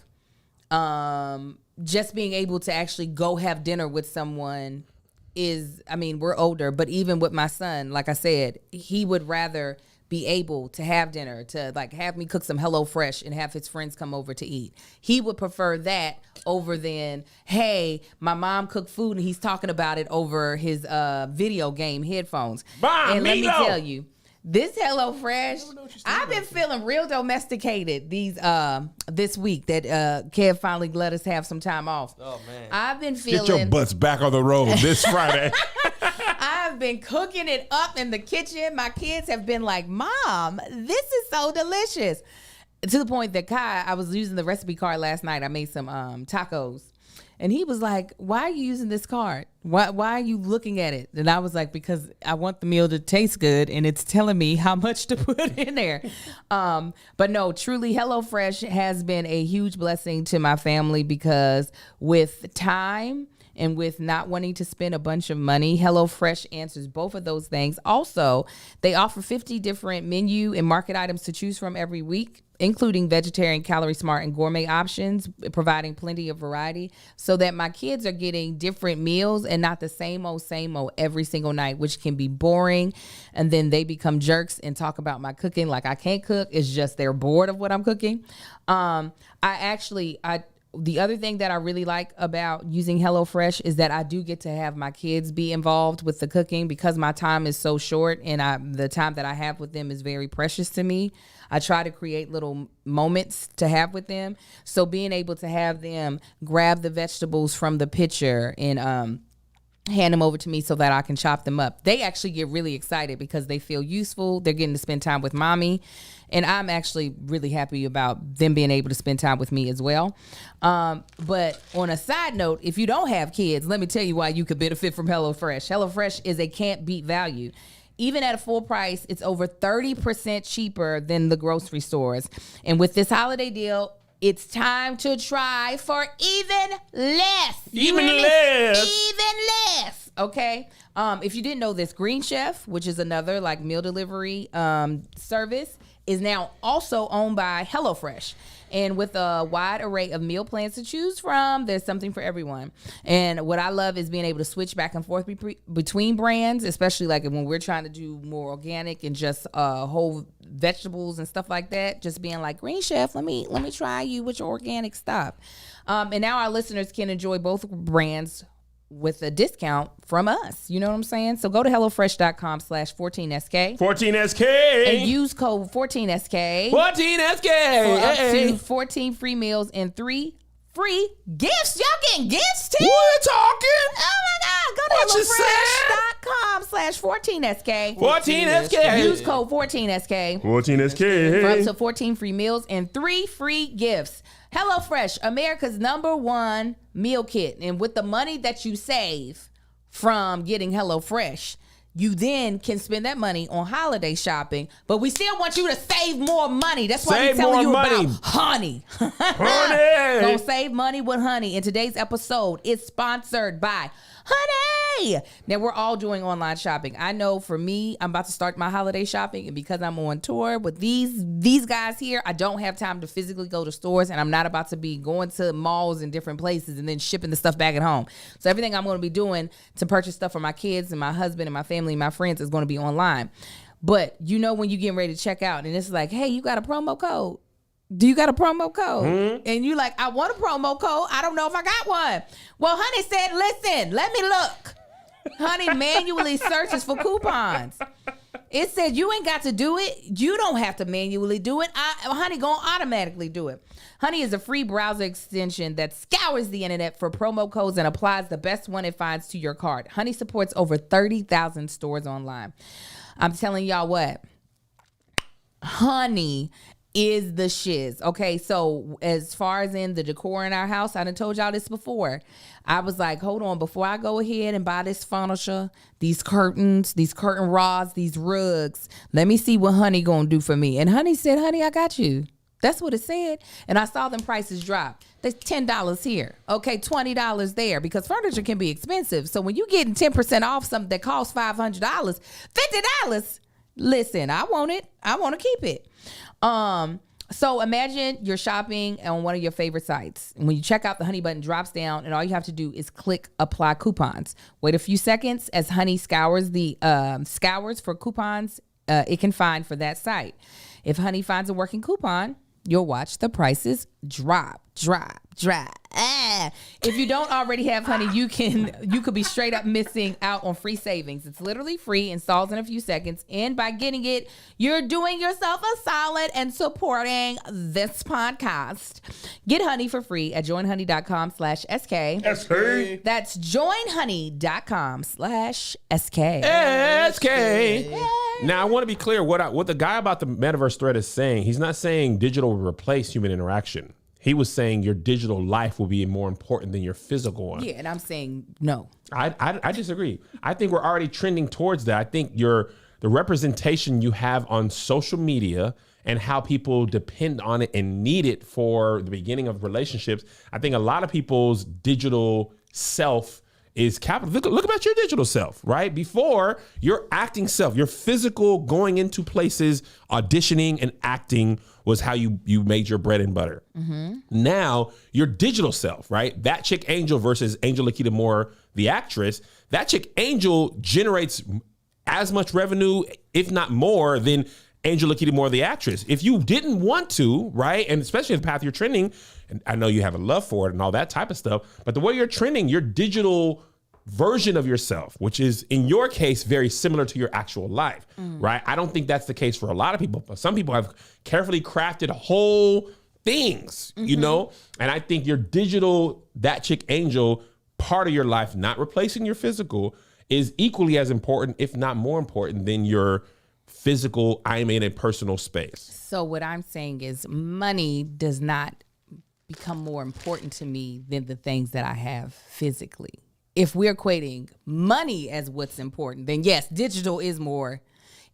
just being able to actually go have dinner with someone is, I mean, we're older, but even with my son, like I said, he would rather be able to have dinner, to like have me cook some HelloFresh and have his friends come over to eat. He would prefer that over than, hey, my mom cooked food and he's talking about it over his video game headphones. And let me tell you, this HelloFresh, I've been feeling real domesticated this week that Kev finally let us have some time off. Oh, man. I've been feeling... Get your butts back on the road this Friday. I've been cooking it up in the kitchen. My kids have been like, Mom, this is so delicious. To the point that Kai, I was using the recipe card last night. I made some tacos. And he was like, why are you using this card? Why are you looking at it? And I was like, because I want the meal to taste good and it's telling me how much to put in there. But no, truly, HelloFresh has been a huge blessing to my family because with time and with not wanting to spend a bunch of money, HelloFresh answers both of those things. Also, they offer 50 different menu and market items to choose from every week, including vegetarian, calorie smart, and gourmet options, providing plenty of variety so that my kids are getting different meals and not the same old every single night, which can be boring. And then they become jerks and talk about my cooking like I can't cook. It's just they're bored of what I'm cooking. The other thing that I really like about using HelloFresh is that I do get to have my kids be involved with the cooking because my time is so short and the time that I have with them is very precious to me. I try to create little moments to have with them. So being able to have them grab the vegetables from the pitcher and hand them over to me so that I can chop them up. They actually get really excited because they feel useful. They're getting to spend time with mommy. And I'm actually really happy about them being able to spend time with me as well. But on a side note, if you don't have kids, let me tell you why you could benefit from HelloFresh. HelloFresh is a can't beat value. Even at a full price, it's over 30% cheaper than the grocery stores. And with this holiday deal, it's time to try for even less. Even less. Even less. Okay. If you didn't know this, Green Chef, which is another like meal delivery service, is now also owned by HelloFresh. And with a wide array of meal plans to choose from, there's something for everyone. And what I love is being able to switch back and forth between brands, especially like when we're trying to do more organic and just whole vegetables and stuff like that. Just being like, Green Chef, let me try you with your organic stuff. And now our listeners can enjoy both brands with a discount from us. You know what I'm saying? So go to HelloFresh.com/14SK. 14SK. And use code 14SK. 14SK. For up to 14 free meals and 3 free gifts. Y'all getting gifts too? We're talking. Oh my God. Go to HelloFresh.com/14SK. 14SK. Use code 14SK. 14SK. For up to 14 free meals and 3 free gifts. HelloFresh, America's #1 meal kit. And with the money that you save from getting HelloFresh, you then can spend that money on holiday shopping. But we still want you to save more money. That's why we're telling you about Honey. Honey. Gonna save money with Honey. And today's episode is sponsored by Honey. Now, we're all doing online shopping. I know for me, I'm about to start my holiday shopping. And because I'm on tour with these guys here, I don't have time to physically go to stores. And I'm not about to be going to malls and different places and then shipping the stuff back at home. So everything I'm going to be doing to purchase stuff for my kids and my husband and my family and my friends is going to be online. But you know when you're getting ready to check out and it's like, hey, you got a promo code. Do you got a promo code? Mm-hmm. And you like, I want a promo code. I don't know if I got one. Well, Honey said, listen, let me look. Honey manually searches for coupons. It said you ain't got to do it. You don't have to manually do it. Honey gonna automatically do it. Honey is a free browser extension that scours the internet for promo codes and applies the best one it finds to your cart. Honey supports over 30,000 stores online. I'm telling y'all what, Honey is the shiz. Okay, so as far as in the decor in our house, I done told y'all this before. I was like, hold on, before I go ahead and buy this furniture, these curtains, these curtain rods, these rugs, let me see what Honey gonna do for me. And Honey said, honey, I got you. That's what it said. And I saw them prices drop. There's $10 here. Okay, $20 there, because furniture can be expensive. So when you getting 10% off something that costs $500, $50, listen, I want it. I want to keep it. So imagine you're shopping on one of your favorite sites. And when you check out, the Honey button drops down, and all you have to do is click apply coupons. Wait a few seconds as Honey scours for coupons it can find for that site. If Honey finds a working coupon, you'll watch the prices drop. If you don't already have Honey, you could be straight up missing out on free savings. It's literally free, installs in a few seconds, and by getting it, you're doing yourself a solid and supporting this podcast. Get Honey for free at joinhoney.com/SK. SK. That's joinhoney.com/SK. SK. Now, I want to be clear. What the guy about the metaverse thread is saying, he's not saying digital will replace human interaction. He was saying your digital life will be more important than your physical one. Yeah, and I'm saying no. I disagree. I think we're already trending towards that. I think the representation you have on social media and how people depend on it and need it for the beginning of relationships. I think a lot of people's digital self is capital. Look about your digital self, right? Before, your acting self, your physical going into places, auditioning and acting was how you made your bread and butter. Mm-hmm. Now, your digital self, right? That chick Angel versus Angel Lakita Moore, the actress, that chick Angel generates as much revenue, if not more, than Angel Lakita Moore, the actress. If you didn't want to, right? And especially in the path you're trending, and I know you have a love for it and all that type of stuff, but the way you're trending, your digital version of yourself, which is in your case very similar to your actual life, right? I don't think that's the case for a lot of people, but some people have carefully crafted whole things, you know? And I think your digital, that chick Angel, part of your life, not replacing your physical, is equally as important, if not more important, than your physical, I'm in a personal space. So what I'm saying is money does not become more important to me than the things that I have physically. If we're equating money as what's important, then yes, digital has more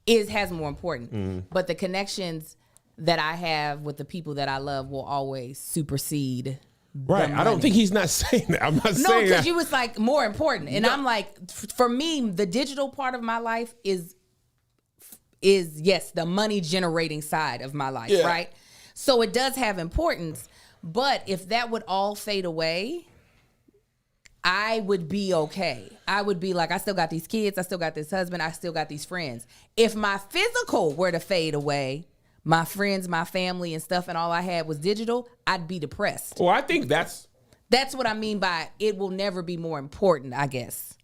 important. But the connections that I have with the people that I love will always supersede. Right. I don't think he's not saying that. I'm not saying that. No, because you was like more important. And I'm like, for me, the digital part of my life is yes, the money generating side of my life, right? So it does have importance. But if that would all fade away, I would be okay. I would be like, I still got these kids. I still got this husband. I still got these friends. If my physical were to fade away, my friends, my family and stuff, and all I had was digital, I'd be depressed. Well, I think that's what I mean by it will never be more important, I guess.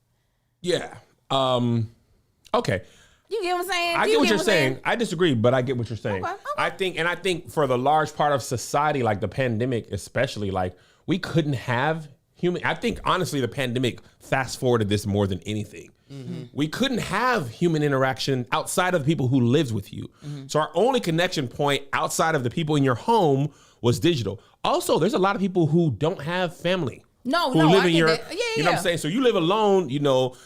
Yeah. Okay. You get what I'm saying? I get what you're saying. I disagree, but I get what you're saying. Okay. I think for the large part of society, like the pandemic especially, like we couldn't have I think honestly the pandemic fast forwarded this more than anything. Mm-hmm. We couldn't have human interaction outside of the people who lived with you. Mm-hmm. So our only connection point outside of the people in your home was digital. Also, there's a lot of people who don't have family. You know what I'm saying? So you live alone, no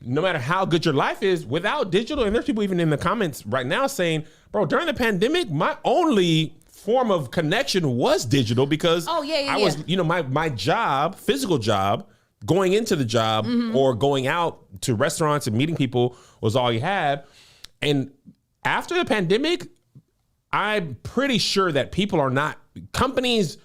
matter how good your life is without digital. And there's people even in the comments right now saying, bro, during the pandemic, my only form of connection was digital because I was, my job, physical job, going into the job or going out to restaurants and meeting people was all you had. And after the pandemic, I'm pretty sure that companies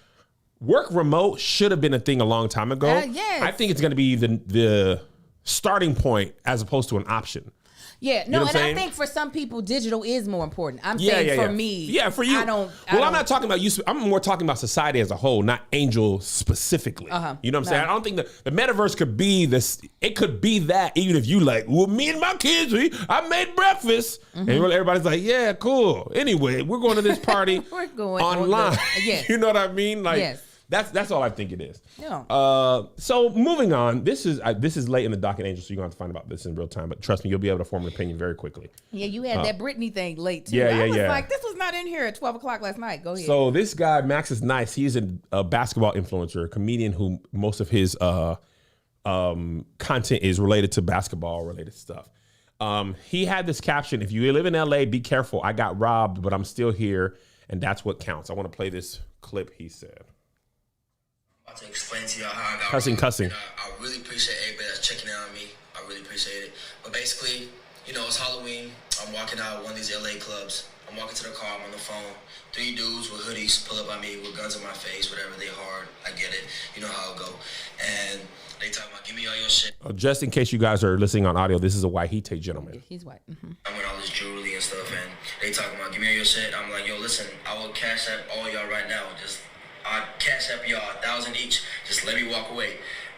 work remote should have been a thing a long time ago. Yes. I think it's going to be the starting point as opposed to an option. Yeah, no, and I think for some people, digital is more important. I'm saying for me. Yeah, for you. I'm not talking about you. I'm more talking about society as a whole, not Angel specifically. You know what I'm saying? I don't think the metaverse could be this. It could be that even if you like, well, me and my kids, I made breakfast. And everybody's like, yeah, cool. Anyway, we're going to this party we're going online. Yes. You know what I mean? Like, yes. That's all I think it is. Yeah. So moving on, this is late in the docket, Angel, so you're going to have to find about this in real time. But trust me, you'll be able to form an opinion very quickly. Yeah, you had that Britney thing late, too. Yeah, I was yeah. like, this was not in here at 12 o'clock last night. Go ahead. So this guy, Max is Nice, he's a basketball influencer, a comedian who most of his content is related to basketball-related stuff. He had this caption, if you live in LA, be careful. I got robbed, but I'm still here, and that's what counts. I want to play this clip he said. To explain to y'all how I got Cussing. And I really appreciate everybody that's checking in on me. I really appreciate it. But basically, it's Halloween. I'm walking out of one of these LA clubs. I'm walking to the car. I'm on the phone. 3 dudes with hoodies pull up on me with guns in my face, whatever. They hard. I get it. You know how it go. And they talking about, give me all your shit. Just in case you guys are listening on audio, this is a Waihite gentleman. He's white. Mm-hmm. I'm with all this jewelry and stuff, and they talking about, give me all your shit. I'm like, yo, listen, I will cash app all y'all right now. I cash app y'all 1,000 each. Just let me walk away.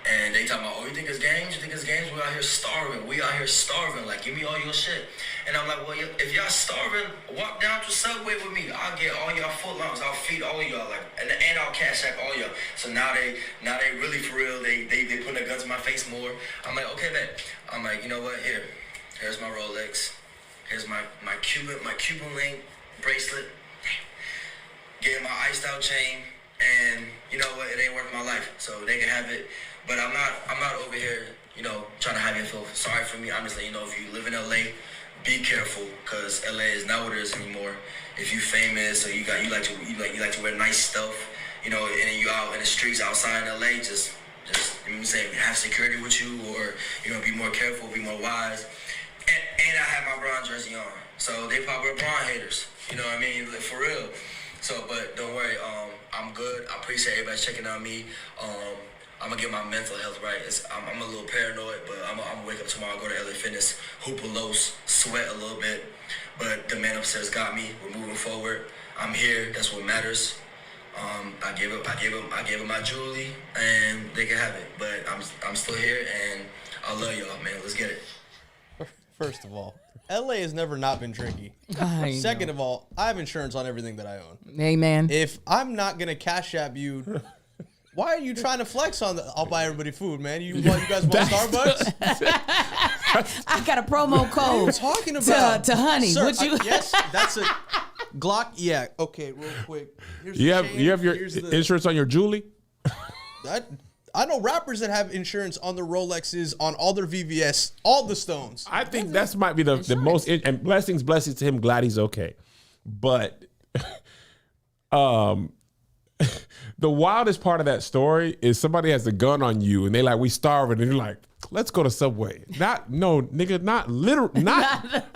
And they talking about, oh, you think it's games? You think it's games? We out here starving. We out here starving. Like, give me all your shit. And I'm like, well, if y'all starving, walk down to Subway with me. I'll get all y'all footlongs. I'll feed all of y'all. Like, and I'll cash app all y'all. So now they really for real. They putting their guns in my face more. I'm like, okay, bet. I'm like, you know what? Here's my Rolex. Here's my Cuban link bracelet. Get my iced out chain. And you know what? It ain't worth my life, so they can have it. But I'm not over here, trying to have you feel sorry for me. I'm just letting you know, if you live in LA, be careful, cause LA is not what it is anymore. If you famous or you like to wear nice stuff, and you out in the streets outside in LA, just have security with you, or be more careful, be more wise. And I have my Bron jersey on, so they probably Bron haters. You know what I mean? Like, for real. So, but don't worry, I'm good. I appreciate everybody checking on me. I'm gonna get my mental health right. I'm a little paranoid, but I'm gonna wake up tomorrow, go to LA Fitness, hoop a low, sweat a little bit. But the man upstairs got me. We're moving forward. I'm here. That's what matters. I gave him my jewelry, and they can have it. But I'm still here, and I love y'all, man. Let's get it. First of all, LA has never not been tricky. Second of all, I have insurance on everything that I own. Amen. If I'm not going to cash app you, why are you trying to flex on I'll buy everybody food, man? You guys want Starbucks? I got a promo code. What are you talking about? To honey. Sir, Would you? yes, that's a Glock. Yeah. Okay, real quick. Here's You the have chain. you have your Here's the- insurance on your Julie? I know rappers that have insurance on their Rolexes, on all their VVS, all the stones. I think that might be the most, and blessings to him. Glad he's okay. But the wildest part of that story is somebody has a gun on you and they like, we starving, and you're like, let's go to Subway. Not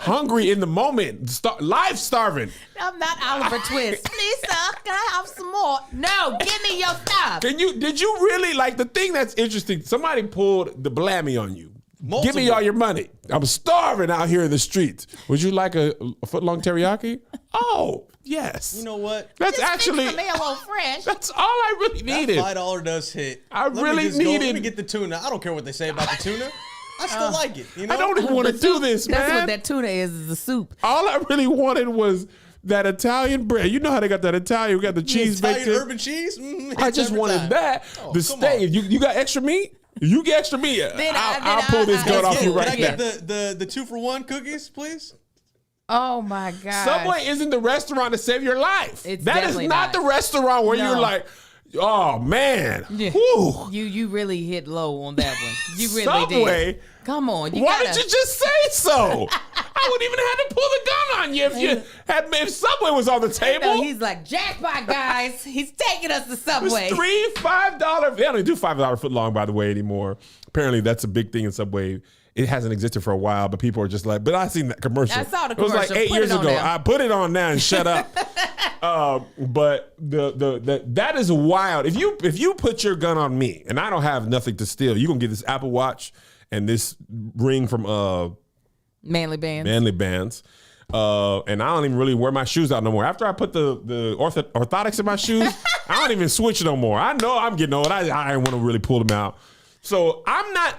hungry in the moment. Live starving. I'm not Oliver Twist. Please, sir, can I have some more? No, give me your stuff. Did you really, like, the thing that's interesting, somebody pulled the blammy on you. Multiple. Give me all your money. I'm starving out here in the streets. Would you like a footlong teriyaki? Oh, yes. You know what? That's Just actually, fix the mayo fresh. that's all I really needed. That $5 does hit. I really Let needed- me get the tuna. I don't care what they say about the tuna. I still like it. You know? I don't even want to do this, man. That's what that tuna is the soup. All I really wanted was that Italian bread. You know how they got that Italian, we got the cheese baked Italian in. urban cheese. I just wanted that. Oh, The come steak. on. You got extra meat? You get extra meat. I'll pull this gun off you Can I right get now. the 2-for-1 cookies, please? Oh my God. Subway isn't the restaurant to save your life. It's That is definitely not not. the restaurant where No. you're like, oh man. Yeah. Whew. You really hit low on that one. You really Subway? did. Come on. Why did you just say so? I wouldn't even have to pull the gun on you if Subway was on the table. No, he's like, jackpot, guys. He's taking us to Subway. It's $5. They don't do $5 foot long, by the way, anymore. Apparently, that's a big thing in Subway. It hasn't existed for a while, but people are just like, but I seen that commercial. I saw the It was like commercial. 8 Put years it on ago. now. I put it on now and shut up. But that is wild. If you put your gun on me and I don't have nothing to steal, you gonna get this Apple Watch and this ring from Manly Bands. Manly Bands. And I don't even really wear my shoes out no more. After I put the orthotics in my shoes, I don't even switch no more. I know I'm getting old. I didn't want to really pull them out. So I'm not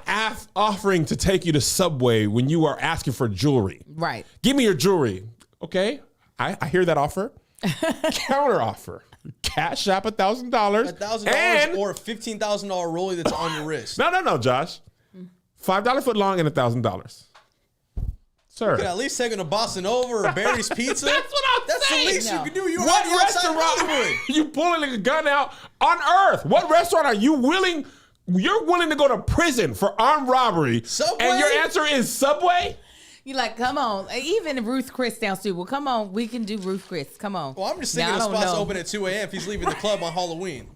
offering to take you to Subway when you are asking for jewelry. Right. Give me your jewelry. Okay, I hear that offer. Counter offer. cash app $1,000. $1,000 or a $15,000 rollie that's on your wrist. No, Josh. $5 foot long and $1,000. Sir. You could at least take him to Bossa Nova or Barry's Pizza. That's what I'm That's saying. the least you could do. You're What already outside restaurant Hollywood. you pulling a gun out on Earth? What restaurant are you willing? You're willing to go to prison for armed robbery. Subway? And your answer is Subway? You like, come on. Even Ruth Chris down street. Well, come on. We can do Ruth Chris. Come on. Well, I'm just Now, thinking I the don't spot's know. open at 2 a.m. if he's leaving the club on Halloween.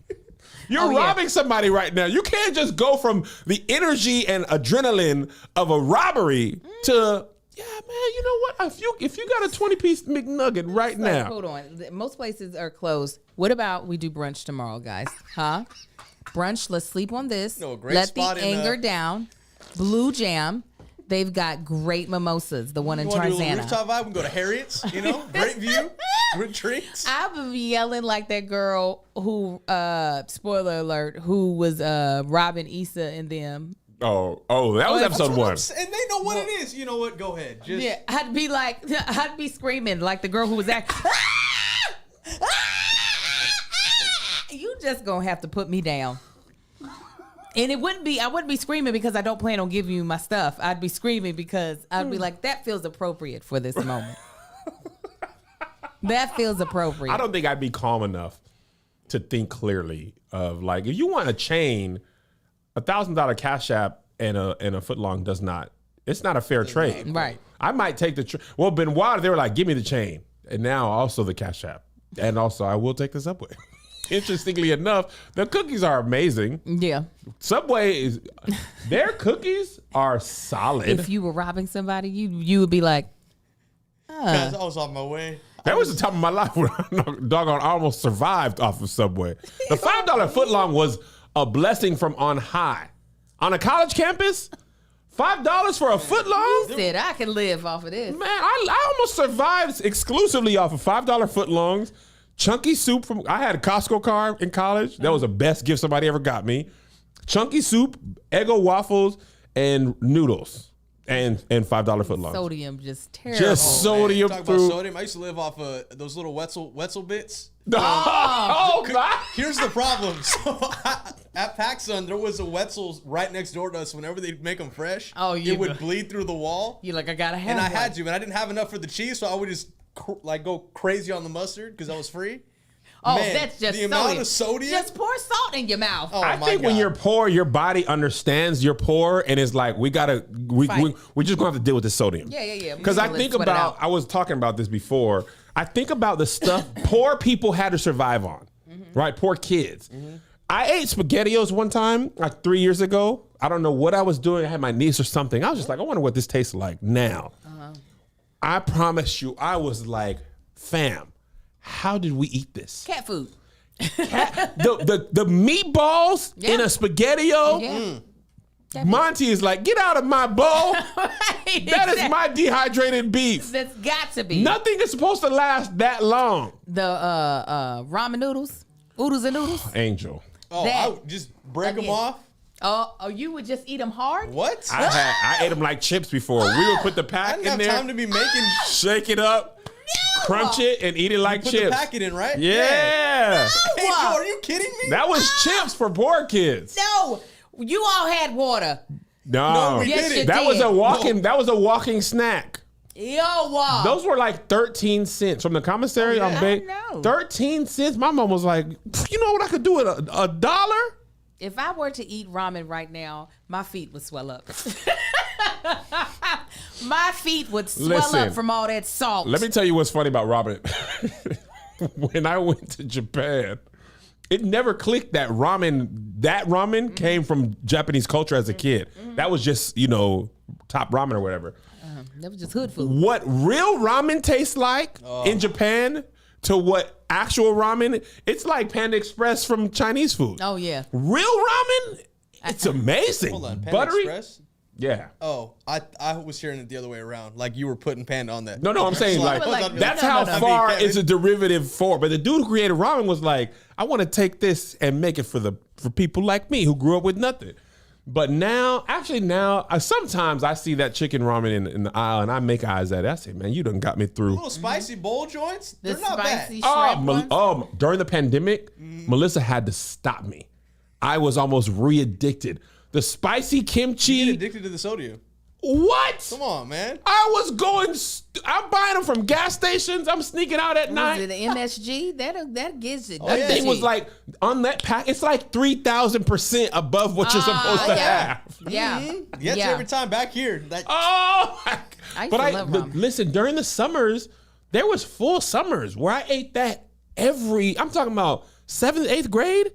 You're Oh, yeah. robbing somebody right now. You can't just go from the energy and adrenaline of a robbery to, yeah, man, you know what? If you got a 20-piece McNugget right Like, now. hold on. Most places are closed. What about we do brunch tomorrow, guys? Huh? Brunch. Let's sleep on this. No, a great Let the spot in, anger down. Blue Jam. They've got great mimosas. The one in You want to do a little Tarzana. rooftop vibe? We can go to Harriet's, great view, good drinks. I would be yelling like that girl who, spoiler alert, who was robbing Issa and them. Oh, that was episode 1. And they know what it is. You know what? Go ahead. Just Yeah, I'd be screaming like the girl who was acting. You just gonna have to put me down. And I wouldn't be screaming because I don't plan on giving you my stuff. I'd be screaming because I'd be like, that feels appropriate for this moment. That feels appropriate. I don't think I'd be calm enough to think clearly of like, if you want a chain, $1,000 cash app and a foot long does not. It's not a fair trade. Right. I might take the. Well, Benoit, they were like, give me the chain, and now also the cash app, and also I will take the Subway. Interestingly enough, the cookies are amazing. Yeah. Subway is their cookies are solid. If you were robbing somebody, you would be like, guys, I was on my way. That was the time of my life when doggone I almost survived off of Subway. The $5 footlong was a blessing from on high. On a college campus, $5 for a footlong? said I can live off of this. Man, I almost survived exclusively off of $5 footlongs. Chunky soup from, I had a Costco card in college. That was the best gift somebody ever got me. Chunky soup, Eggo waffles, and noodles. And $5 footlongs. Sodium just terrible. Just sodium Talk about through. sodium. I used to live off of those little Wetzel bits. Oh, God. Here's the problem. So at PacSun, there was a Wetzel's right next door to us. Whenever they'd make them fresh, Oh, you it would go- bleed through the wall. You're like, I gotta have And I one. had to, and I didn't have enough for the cheese, so I would just go crazy on the mustard because that was free. Oh, Man, that's just the amount of sodium. Just pour salt in your mouth. Oh, I my think when God. you're poor, your body understands you're poor and is like, we just gonna have to deal with the sodium. Yeah. Because I think Sweat it about, out. I was talking about this before. I think about the stuff poor people had to survive on, right? Poor kids. I ate SpaghettiOs one time, like 3 years ago. I don't know what I was doing. I had my niece or something. I was just like, I wonder what this tastes like now. I promise you, I was like, fam, how did we eat this? Cat food. The meatballs in a SpaghettiO. Yeah. Monty is like, get out of my bowl. That is my dehydrated beef. That's got to be. Nothing is supposed to last that long. The ramen noodles. Oodles and noodles. Angel. Oh, That- I would just break them Again. off. Oh, you would just eat them hard? What? I ate them like chips before. We would put the I pack didn't in have there, time to be making. shake it up, crunch it, and eat it like Put chips. the packet in, right? Yeah. Hey, Joe, are you kidding me? That was chips for poor kids. No. You all had water. No, we Yes, didn't. you that was did. a walking. That was a walking snack. Yo, wow. Those were like 13 cents from the commissary on I Bay. know. 13 cents. My mom was like, you know what I could do with a dollar? If I were to eat ramen right now, my feet would swell up. My feet would swell Listen, up from all that salt. Let me tell you what's funny about ramen. When I went to Japan, it never clicked that ramen came from Japanese culture as a kid. That was just, top ramen or whatever. That was just hood food. What real ramen tastes like in Japan to what actual ramen, it's like Panda Express from Chinese food. Oh, yeah. Real ramen, it's amazing. Hold on, Panda Buttery. Express? Yeah. Oh, I was hearing it the other way around. Like you were putting Panda on that. No, I'm saying like Like, that's no, how no, no. far I mean, it's a derivative for. But the dude who created ramen was like, I want to take this and make it for people like me who grew up with nothing. But now, sometimes I see that chicken ramen in the aisle and I make eyes at it. I say, man, you done got me through. Little spicy bowl joints, The they're not bad. spicy shrimp ones. During the pandemic, Melissa had to stop me. I was almost re-addicted. The spicy You get kimchi. addicted to the sodium. What? Come on, man. I was going. I'm buying them from gas stations. I'm sneaking out at Was night. it the MSG? That gives it. That thing was like on that pack. It's like 3,000% above what you're supposed to have. Yeah. Yes, Yeah. every time back here. That Oh, I used to love ramen. listen. During the summers, there was full summers where I ate that I'm talking about 7th, 8th grade,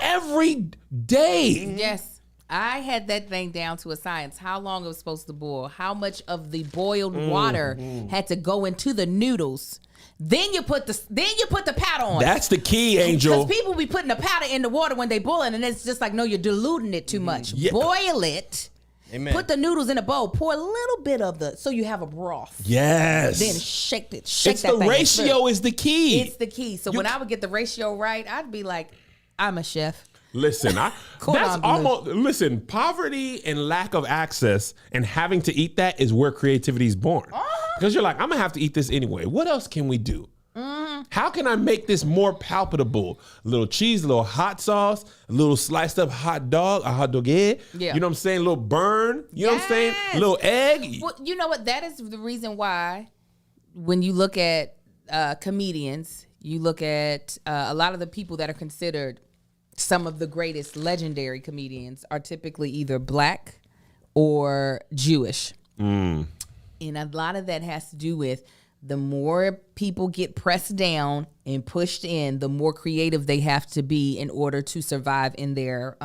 every day. Yes. I had that thing down to a science. How long it was supposed to boil, how much of the boiled water had to go into the noodles. Then you put the powder on. That's the key, Angel. Because people be putting the powder in the water when they boil it, and it's just like, no, you're diluting it too much. Yeah. Boil it. Amen. Put the noodles in a bowl. Pour a little bit of so you have a broth. Yes. Then shake it. Shake It's that the thing. ratio is the key. It's the key. So when I would get the ratio right, I'd be like, I'm a chef. Listen, Cordon bleu. listen, poverty and lack of access and having to eat that is where creativity is born. Because you're like, I'm gonna have to eat this anyway. What else can we do? How can I make this more palpable? A little cheese, a little hot sauce, a little sliced up hot dog, a hot dog. Yeah. You know what I'm saying? A little burn. You know what I'm saying? A little egg. Well, you know what? That is the reason why when you look at comedians, you look at a lot of the people that are considered some of the greatest legendary comedians are typically either black or Jewish. And a lot of that has to do with the more people get pressed down and pushed in, the more creative they have to be in order to survive in their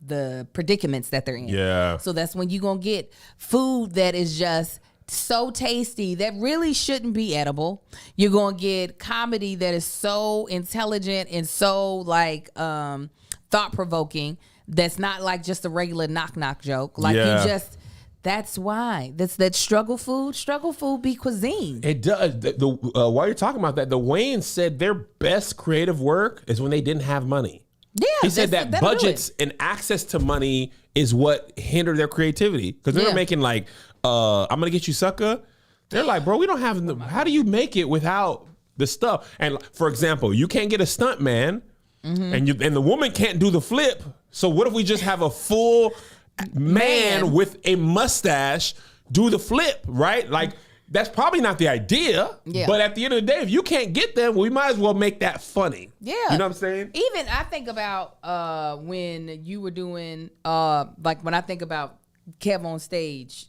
the predicaments that they're in. Yeah. So that's when you're going to get food that is just so tasty that really shouldn't be edible. You're going to get comedy that is so intelligent and so like thought-provoking that's not like just a regular knock-knock joke. Like Yeah. you just... That's why. That's that struggle food be cuisine. It does. While you're talking about that, the Wayans said their best creative work is when they didn't have money. Yeah, He said that that'll do budgets it. and access to money is what hindered their creativity. Because they were Yeah. making like, I'm gonna get you sucker. They're like, bro, we don't have. How do you make it without the stuff? And for example, you can't get a stunt man, Mm-hmm. and the woman can't do the flip. So what if we just have a full man with a mustache do the flip, right? Like that's probably not the idea. Yeah. But at the end of the day, if you can't get them, we might as well make that funny. Yeah. You know what I'm saying? Even I think about when you were doing like when I think about Kev on stage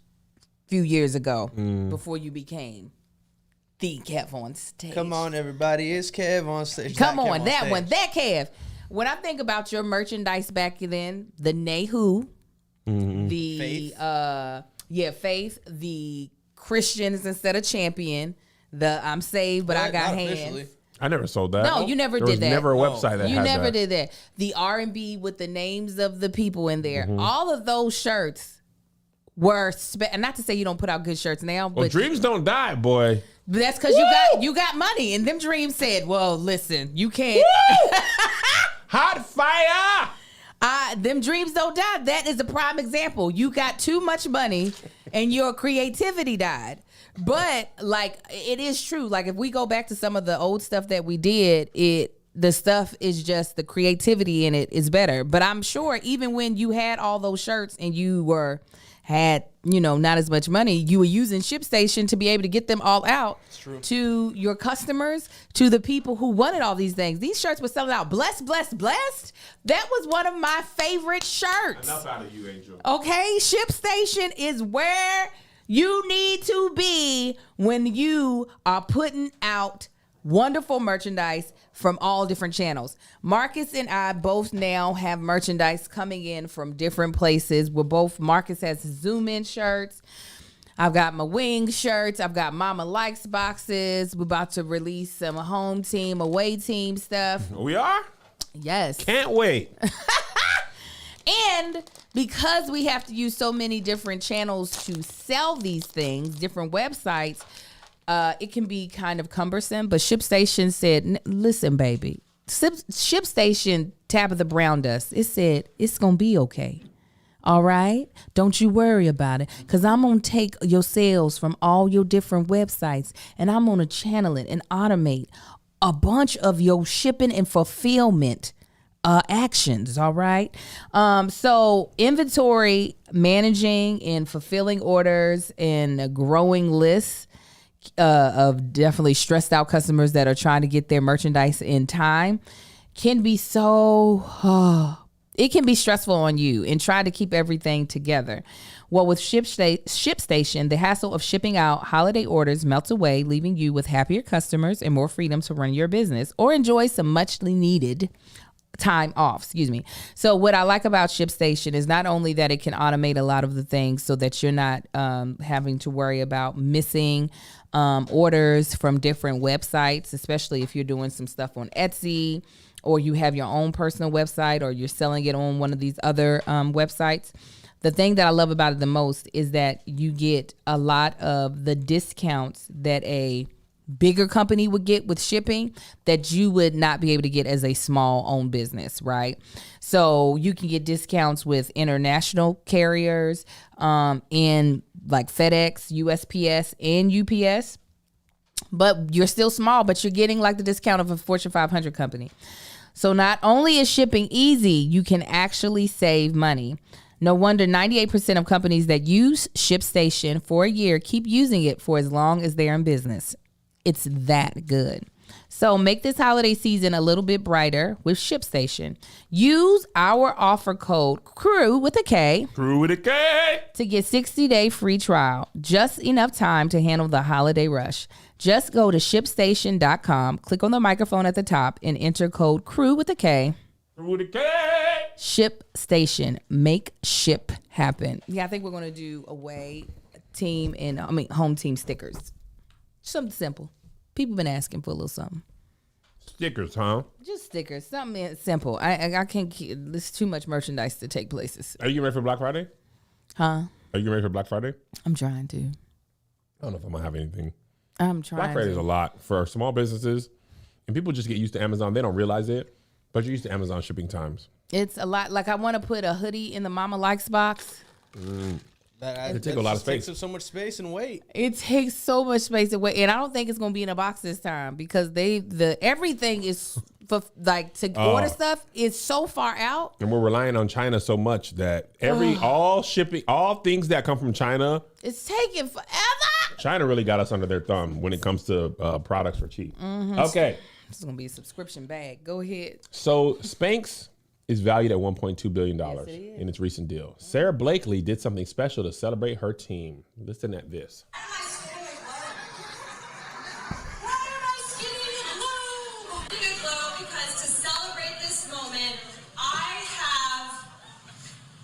a few years ago before you became the Kev on stage. Come on, everybody. It's Kev on stage. Come Not Kev on, that stage. one, that Kev. When I think about your merchandise back then, the Nehu, the Faith. Faith, the Christians instead of champion, the I'm saved but I got Not hands. officially. I never sold that. No, you never there did was that. never a No. website that You had never that. did that. The R&B with the names of the people in there. Mm-hmm. All of those shirts were and not to say you don't put out good shirts now, Well, but dreams don't die, boy. that's because you got money. And them dreams said, well, listen, you can't. Hot fire! Them dreams don't die. That is a prime example. You got too much money and your creativity died. But like it is true. Like if we go back to some of the old stuff that we did, the stuff is just the creativity in it is better. But I'm sure even when you had all those shirts and you had not as much money, you were using ShipStation to be able to get them all out to your customers, to the people who wanted all these things. These shirts were selling out. Blessed, blessed, blessed. That was one of my favorite shirts. Enough out of you, Angel. Okay, ShipStation is where you need to be when you are putting out wonderful merchandise from all different channels. Marcus and I both now have merchandise coming in from different places. Marcus has Zoom In shirts. I've got my Wing shirts. I've got Mama Likes boxes. We're about to release some home team, away team stuff. We are? Yes. Can't wait. And because we have to use so many different channels to sell these things, different websites, it can be kind of cumbersome. But ShipStation said, listen, baby, ShipStation, Tabitha Brown does. It said, it's going to be okay. All right. Don't you worry about it. Because I'm going to take your sales from all your different websites and I'm going to channel it and automate a bunch of your shipping and fulfillment actions. All right. So inventory managing and fulfilling orders and growing lists of definitely stressed out customers that are trying to get their merchandise in time can be it can be stressful on you and try to keep everything together. Well, with ShipStation, the hassle of shipping out holiday orders melts away, leaving you with happier customers and more freedom to run your business or enjoy some muchly needed time off. So what I like about ShipStation is not only that it can automate a lot of the things so that you're not having to worry about missing orders from different websites, especially if you're doing some stuff on Etsy or you have your own personal website or you're selling it on one of these other websites. The thing that I love about it the most is that you get a lot of the discounts that a bigger company would get with shipping that you would not be able to get as a small owned business, right? So you can get discounts with international carriers in like FedEx, USPS, and UPS. But you're still small, but you're getting like the discount of a Fortune 500 company. So not only is shipping easy, you can actually save money. No wonder 98% of companies that use ShipStation for a year keep using it for as long as they're in business. It's that good. So make this holiday season a little bit brighter with ShipStation. Use our offer code CREW with a K. Crew with a K. To get 60-day free trial. Just enough time to handle the holiday rush. Just go to ShipStation.com, click on the microphone at the top, and enter code CREW with a K. Crew with a K. ShipStation. Make ship happen. Yeah, I think we're going to do away team and home team stickers. Something simple. People been asking for a little something. Stickers, huh? Just stickers. Something simple. I can't keep. There's too much merchandise to take places. Are you getting ready for Black Friday? Huh? Are you getting ready for Black Friday? I'm trying to. I don't know if I'm going to have anything. I'm trying Black Friday to. is a lot for small businesses. And people just get used to Amazon. They don't realize it. But you're used to Amazon shipping times. It's a lot. Like I want to put a hoodie in the Mama Likes box. It take a lot of space. Takes up so much space and weight. It takes so much space away, and I don't think it's gonna be in a box this time because everything is for like to order stuff is so far out. And we're relying on China so much that all things that come from China, It's taking forever. China really got us under their thumb when it comes to products for cheap. Okay, This is gonna be a subscription bag. Go ahead. so Spanx is valued at $1.2 billion it is. in its recent deal. Sarah Blakely did something special to celebrate her team. Listen at this. Why am I skinny and low? Good low because to celebrate this moment, I have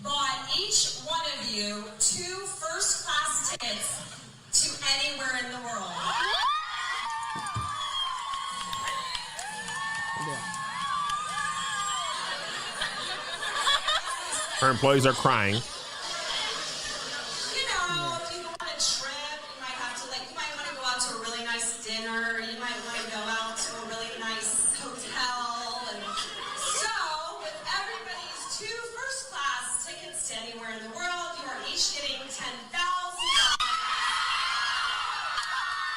bought each one of you 2 first-class tickets to anywhere in the world. Her employees are crying. You know, if you go on a trip, you might have to you might want to go out to a really nice dinner. You might want to go out to a really nice hotel. And so, with everybody's 2 first-class tickets to anywhere in the world, you are each getting $10,000.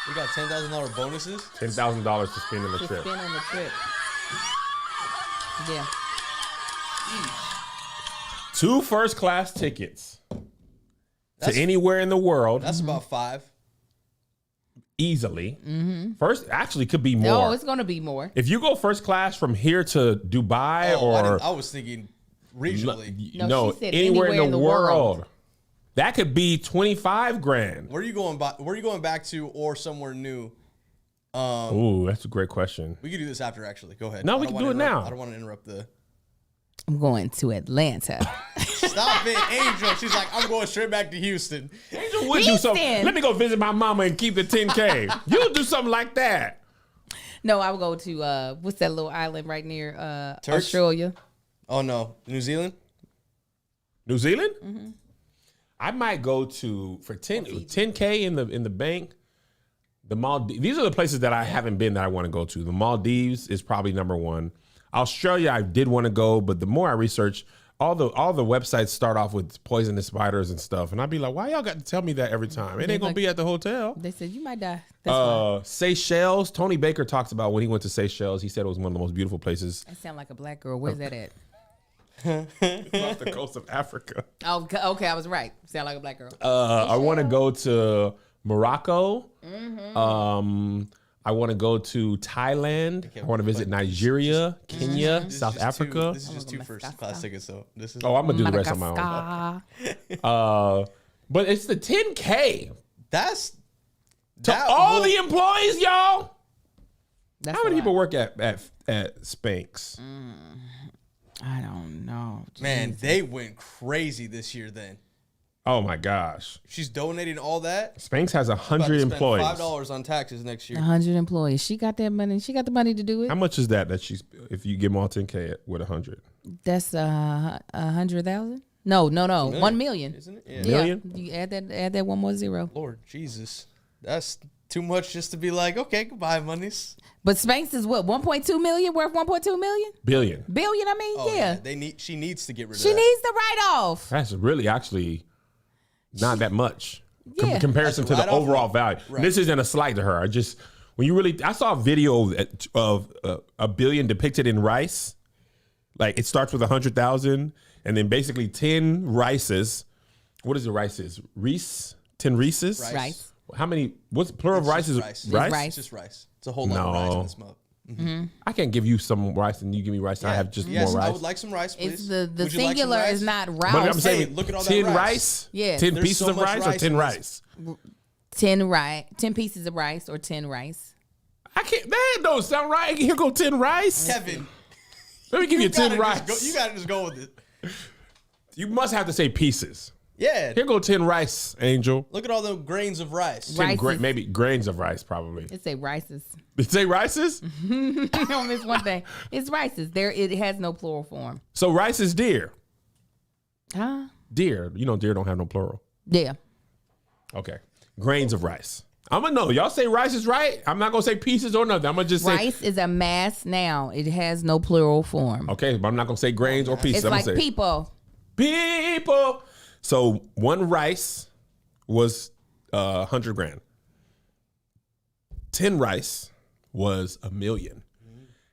We got $10,000 bonuses. $10,000 to spend on the To trip. spend on the trip. Yeah. 2 first-class tickets to anywhere in the world That's about 5. easily. First, actually, could be more. No, it's gonna be more. If you go first class from here to Dubai I was thinking regionally. No, she said anywhere in the world, that could be 25 grand. Where are you going back to, or somewhere new? Ooh, that's a great question. We could do this after. Actually, go ahead. No, I we don't can wanna do it interrupt- now. I don't want to interrupt the. I'm going to Atlanta. Stop it, Angel. She's like, I'm going straight back to Houston. Angel would do something. Houston. Let me go visit my mama and keep the 10K. You'll do something like that. No, I would go to what's that little island right near Turks? Australia? Oh no, New Zealand. New Zealand? I might go to for 10K in the bank. The Maldives. These are the places that I haven't been that I want to go to. The Maldives is probably number 1. Australia, I did want to go, but the more I research, all the websites start off with poisonous spiders and stuff, and I'd be like, why y'all got to tell me that every time? It ain't gonna be at the hotel. They said you might die. That's why. Seychelles. Tony Baker talks about when he went to Seychelles. He said it was one of the most beautiful places. That sound like a black girl. Where's that at? It's off the coast of Africa. Oh, okay, I was right. Sound like a black girl. I want to go to Morocco. I want to go to Thailand. I want to visit Nigeria, Kenya, South Africa. This is just 2 first-class tickets, though. This is. Oh, I'm gonna do the rest on my own. But it's the 10K That's to all the employees, y'all. That's How many a people lot. work at Spanx? I don't know. Man, they went crazy this year. Then Oh my gosh, she's donating all that. Spanx has About to 100 spend employees. $5 on taxes next year. 100 employees. She got that money. She got the money to do it. How much is that she's if you give them all 10K with 100? That's 100,000. No. 1 million. Isn't it? Yeah. Million? You add that one more zero. Lord Jesus, that's too much just to be like, okay, goodbye, monies. But Spanx is what 1.2 million worth 1.2 million Billion. billion. I mean, Oh, yeah. They need. She needs to get rid of She that. needs the write off. That's really actually not that much Yeah. comparison to That's a the write-off, overall value. right. This isn't a slight to her. I saw a video of a billion depicted in rice. Like it starts with 100,000 and then basically 10 rices. What is the rices? 10 Reese's? Rice. How many? What's plural of It's rice? just Is rice. rice? Rice. It's just rice. It's a whole lot of rice No. in this mug. I can't give you some rice and you give me rice. And I have just yes, more rice. I would like some rice, please. It's the Would you like some singular rice? is not But I'm Rouse. saying, look at all that 10 rice. rice? Yeah. 10 There's pieces so of much rice or rice 10 in this. rice? 10 pieces of rice or 10 rice. I can't. That don't sound right. Here go 10 rice. Kevin, Let me give you 10 gotta rice. just go, you gotta just go with it. You must have to say pieces. Yeah. Here go 10 rice, Angel. Look at all the grains of rice. 10 Rices. maybe grains of rice, probably. It say rices. Did it say rices? Don't miss one thing. It's rices. It has no plural form. So rice is deer. Huh? Deer. You know deer don't have no plural. Yeah. Okay. Grains of rice. I'm going to know. Y'all say rice is right. I'm not going to say pieces or nothing. I'm going to just say. Rice is a mass noun. It has no plural form. Okay, but I'm not going to say grains or pieces. It's I'm like gonna say people. people. So one rice was 100 grand. 10 rice was $1 million.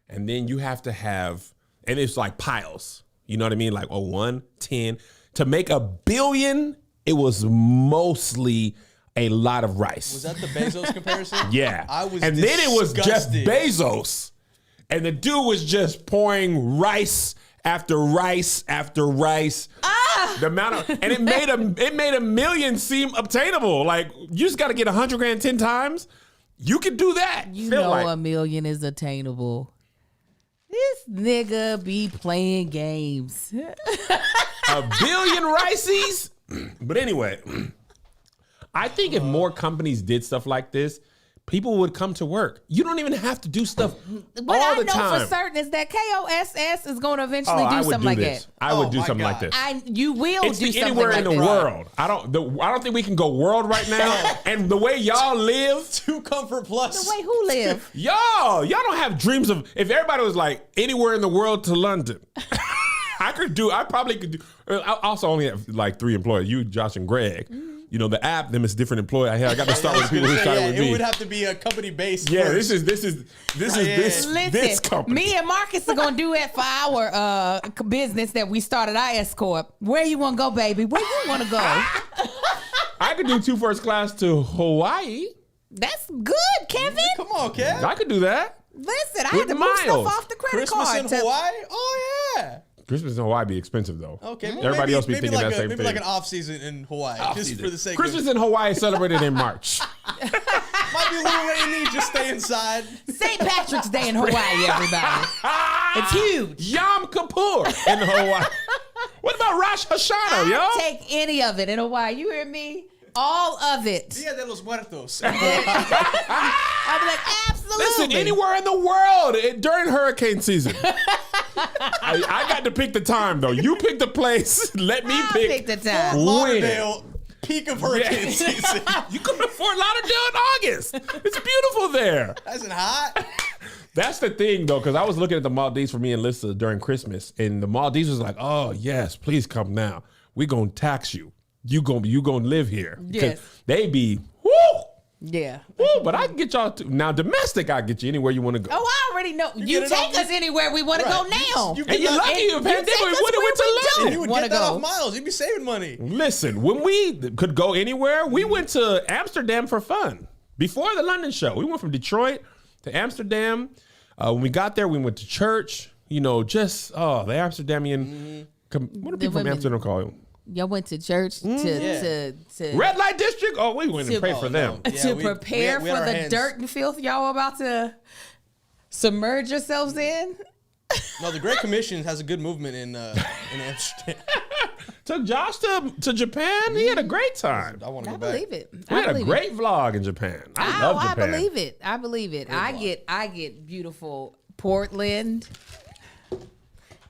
And then you have to have, and it's like piles. You know what I mean? Like 1, 10. To make $1 billion, it was mostly a lot of rice. Was that the Bezos comparison? Yeah. I was and then it was Jeff disgusted. Bezos. And the dude was just pouring rice after rice after rice. The amount of, and it made $1 million seem obtainable. Like you just got to get 100 grand 10 times. You can do that. You Feel know like. $1 million is attainable. This nigga be playing games. $1 billion rices. But anyway, I think if more companies did stuff like this, people would come to work. You don't even have to do stuff What all I the know time. for certain is that KOSS is going to eventually I do would something do like this. that. I would Oh do my something like God. this. You will It's do the something anywhere like in the that. world. I don't think we can go world right now. And the way y'all live, 2 Comfort Plus. The way who live? y'all don't have dreams of. If everybody was like anywhere in the world to London, I probably could do. I also only have like 3 employees. You, Josh, and Greg. You know the app. Them is different employee. I got to start with people who started with it me. would have to be a company based. Yeah, first. this is this Listen, company. me and Marcus are gonna do it for our business that we started, our S Corp. Where you want to go, baby? Where you want to go? I could do 2 first class to Hawaii. That's good, Kevin. Come on, Kev. I could do that. Listen, I With had to move miles. stuff off the credit Christmas card. in to- Hawaii? Oh yeah. Christmas in Hawaii be expensive though. Okay. well, Everybody maybe, else be maybe thinking like that same maybe thing. like an off season in Hawaii, just for the sake Christmas of in Hawaii is celebrated in March. might be a little rainy. Just stay inside. St. Patrick's Day in Hawaii, everybody. It's huge. Yom Kippur in Hawaii. What about Rosh Hashanah, yo? I'll take any of it in Hawaii. You hear me? All of it. Dia de los Muertos. I'll be like, absolutely. Listen, anywhere in the world during hurricane season. I got to pick the time though. You pick the place. Let me I'll pick the time. when. Lauderdale, peak of hurricane season. You come to Fort Lauderdale in August. It's beautiful there. That's not hot. That's the thing, though, because I was looking at the Maldives for me and Lisa during Christmas, and the Maldives was like, "Oh yes, please come now. We gonna tax you. You gonna live here." Yes. They be whoo. Yeah. Woo, but I can get y'all to now domestic. I get you anywhere you want to go. Oh, I already know. You get it take off- us anywhere we want to Right. go now. You And you're get lucky that- you pandemic take us would have went to where we London. You would wanna get that go. off miles. You'd be saving money. Listen, when we could go anywhere, we went to Amsterdam for fun. Before the London show, we went from Detroit to Amsterdam. When we got there, we went to church. You know, just the Amsterdamian. What do people from women. Amsterdam call it? Y'all went to church to Red light district. Oh, we went and To- prayed for them. Yeah, to we prepare had for our the hands- dirt and filth y'all about to submerge yourselves in. No, the Great Commission has a good movement in Amsterdam. Took Josh to Japan. He had a great time. I want to I go back. believe it. We I had a believe great vlog in Japan. I love I Japan. believe it. I believe it. I get beautiful Portland.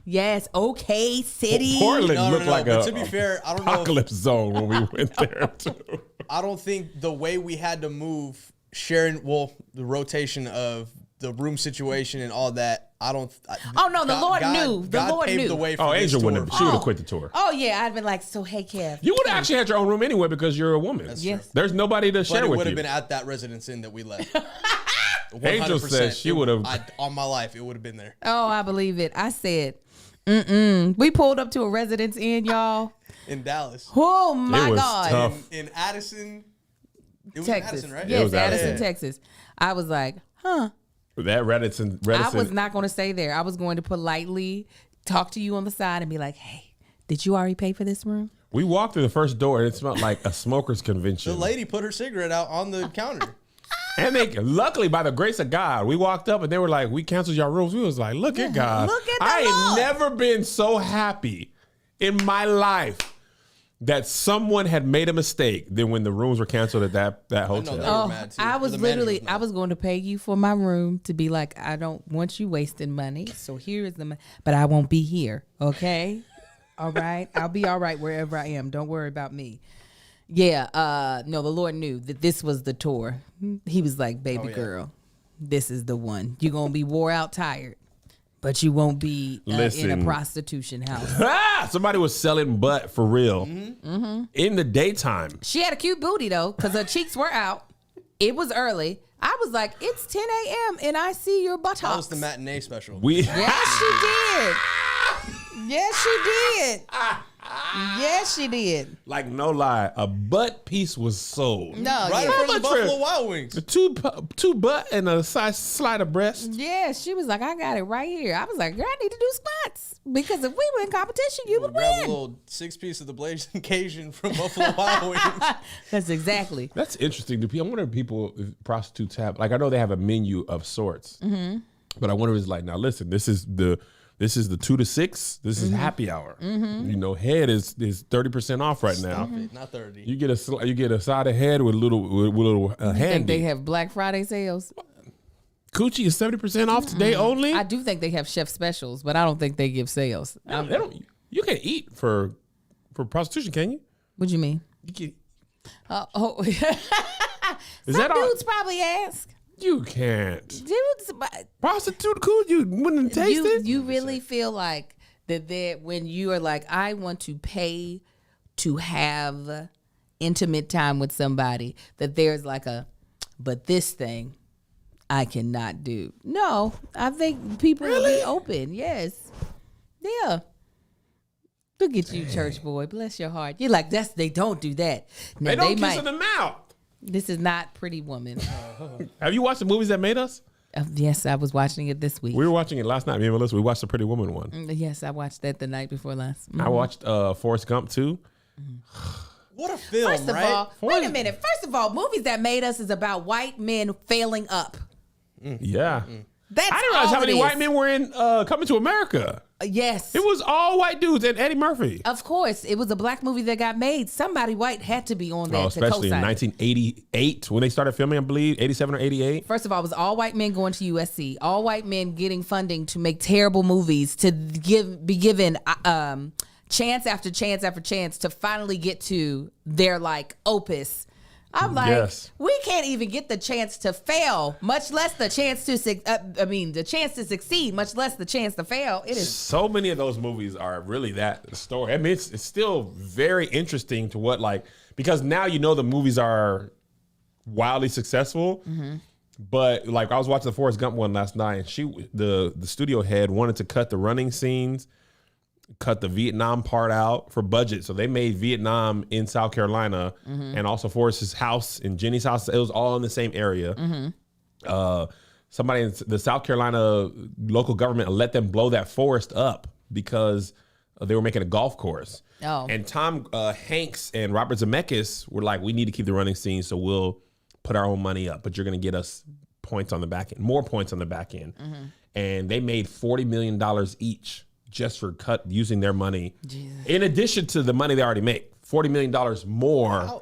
Yes, okay, city. Portland No, looked like but a to be fair, I don't know. apocalypse zone when we went there too. I don't think the way we had to move, sharing, the rotation of the room situation and all that. Oh, no, the Lord knew. The God Lord paved knew. the way for Oh, this Angel tour. wouldn't have. She would have quit the tour. Oh yeah, I'd been like, so hey, Kev. You would have actually had your own room anyway because you're a woman. Yes. There's nobody to But share it with would you. have been at that residence inn that we left. Angel 100%. said she would have. On my life, it would have been there. Oh, I believe it. I said, we pulled up to a Residence Inn, y'all. In Dallas. Oh my was God. tough. In Addison. It was Texas. in Addison, right? Yes, was Addison, Addison. Texas. I was like, huh. That Redditson. I was not going to stay there. I was going to politely talk to you on the side and be like, hey, did you already pay for this room? We walked through the first door and it smelled like a smokers The convention. lady put her cigarette out on the counter. And they, luckily, by the grace of God, we walked up and they were like, "We canceled your rooms." We was like, "Look at God! Look at the I Lord. ain't never been so happy in my life that someone had made a mistake than when the rooms were canceled at that hotel." that. They were Oh, mad, too. I Or was the manager literally, was mad. I was going to pay you for my room to be like, I don't want you wasting money. So here is the money, but I won't be here. Okay. All right. I'll be all right wherever I am. Don't worry about me. Yeah. No, the Lord knew that this was the tour. He was like, baby girl, this is the one. You're going to be wore out tired, but you won't be in a Listen. prostitution house. Ah, somebody was selling butt for real in the daytime. She had a cute booty though, because her cheeks were out. It was early. I was like, it's 10 a.m. and I see your buttocks. That was the matinee special. Yes, she did. Yes, she did. Yes, she did. Like no lie, a butt piece was sold. No, Right in yeah. front of the much for- Buffalo Wild Wings. Two butt and a slide of breast. Yeah, she was like, I got it right here. I was like, girl, I need to do squats because if we were in competition, you would Grab a win. little 6-piece of the Blazing Cajun from Buffalo Wild Wings. That's exactly. That's interesting. I wonder if prostitutes have, like, I know they have a menu of sorts, but I wonder if it's like, now listen, this is the 2 to 6. This is happy hour. You know, head is 30% off right now. Not 30. You get a side of head with a little Think handy. they have Black Friday sales? Coochie is 70% off today only. I do think they have chef specials, but I don't think they give sales. They don't. You can't eat for prostitution, can you? What do you mean? You can, Is is Some that all? dudes probably ask. You can't. Dudes, but Prostitute cool. You wouldn't taste it. you really feel like that when you are like, I want to pay to have intimate time with somebody, that there's like but this thing I cannot do. No, I think people will be open. Yes. Yeah. Look at you, church boy. Bless your heart. You're like, they don't do that. Now, They don't kiss in the mouth. This is not Pretty Woman. Have you watched the movies that made us? Yes, I was watching it this week. We were watching it last night. Me and Melissa, we watched the Pretty Woman one. Yes, I watched that the night before last. I watched Forrest Gump too. What a film, First of right? all, wait a minute. First of all, movies that made us is about white men failing up. Yeah. That's I didn't realize all how many it is. white men were in Coming to America. Yes. It was all white dudes and Eddie Murphy. Of course, it was a black movie that got made. Somebody white had to be on that to Especially in co-sign. 1988 when they started filming, I believe, 87 or 88. First of all, it was all white men going to USC, all white men getting funding to make terrible movies, to be given chance after chance after chance to finally get to their like opus. I'm like, Yes. we can't even get the chance to fail, much less the chance to the chance to succeed, much less the chance to fail. It is So many of those movies are really that story. I mean, it's still very interesting to what, like, because now you know the movies are wildly successful. But like, I was watching the Forrest Gump one last night, and the studio head wanted to cut the running scenes, cut the Vietnam part out for budget. So they made Vietnam in South Carolina and also Forrest's house and Jenny's house. It was all in the same area. Somebody in the South Carolina local government let them blow that forest up because they were making a golf course. Oh. And Tom Hanks and Robert Zemeckis were like, we need to keep the running scene, so we'll put our own money up, but you're going to get us points on the back end, more points on the back end. And they made $40 million each just for using their money. Jesus. In addition to the money they already made, $40 million more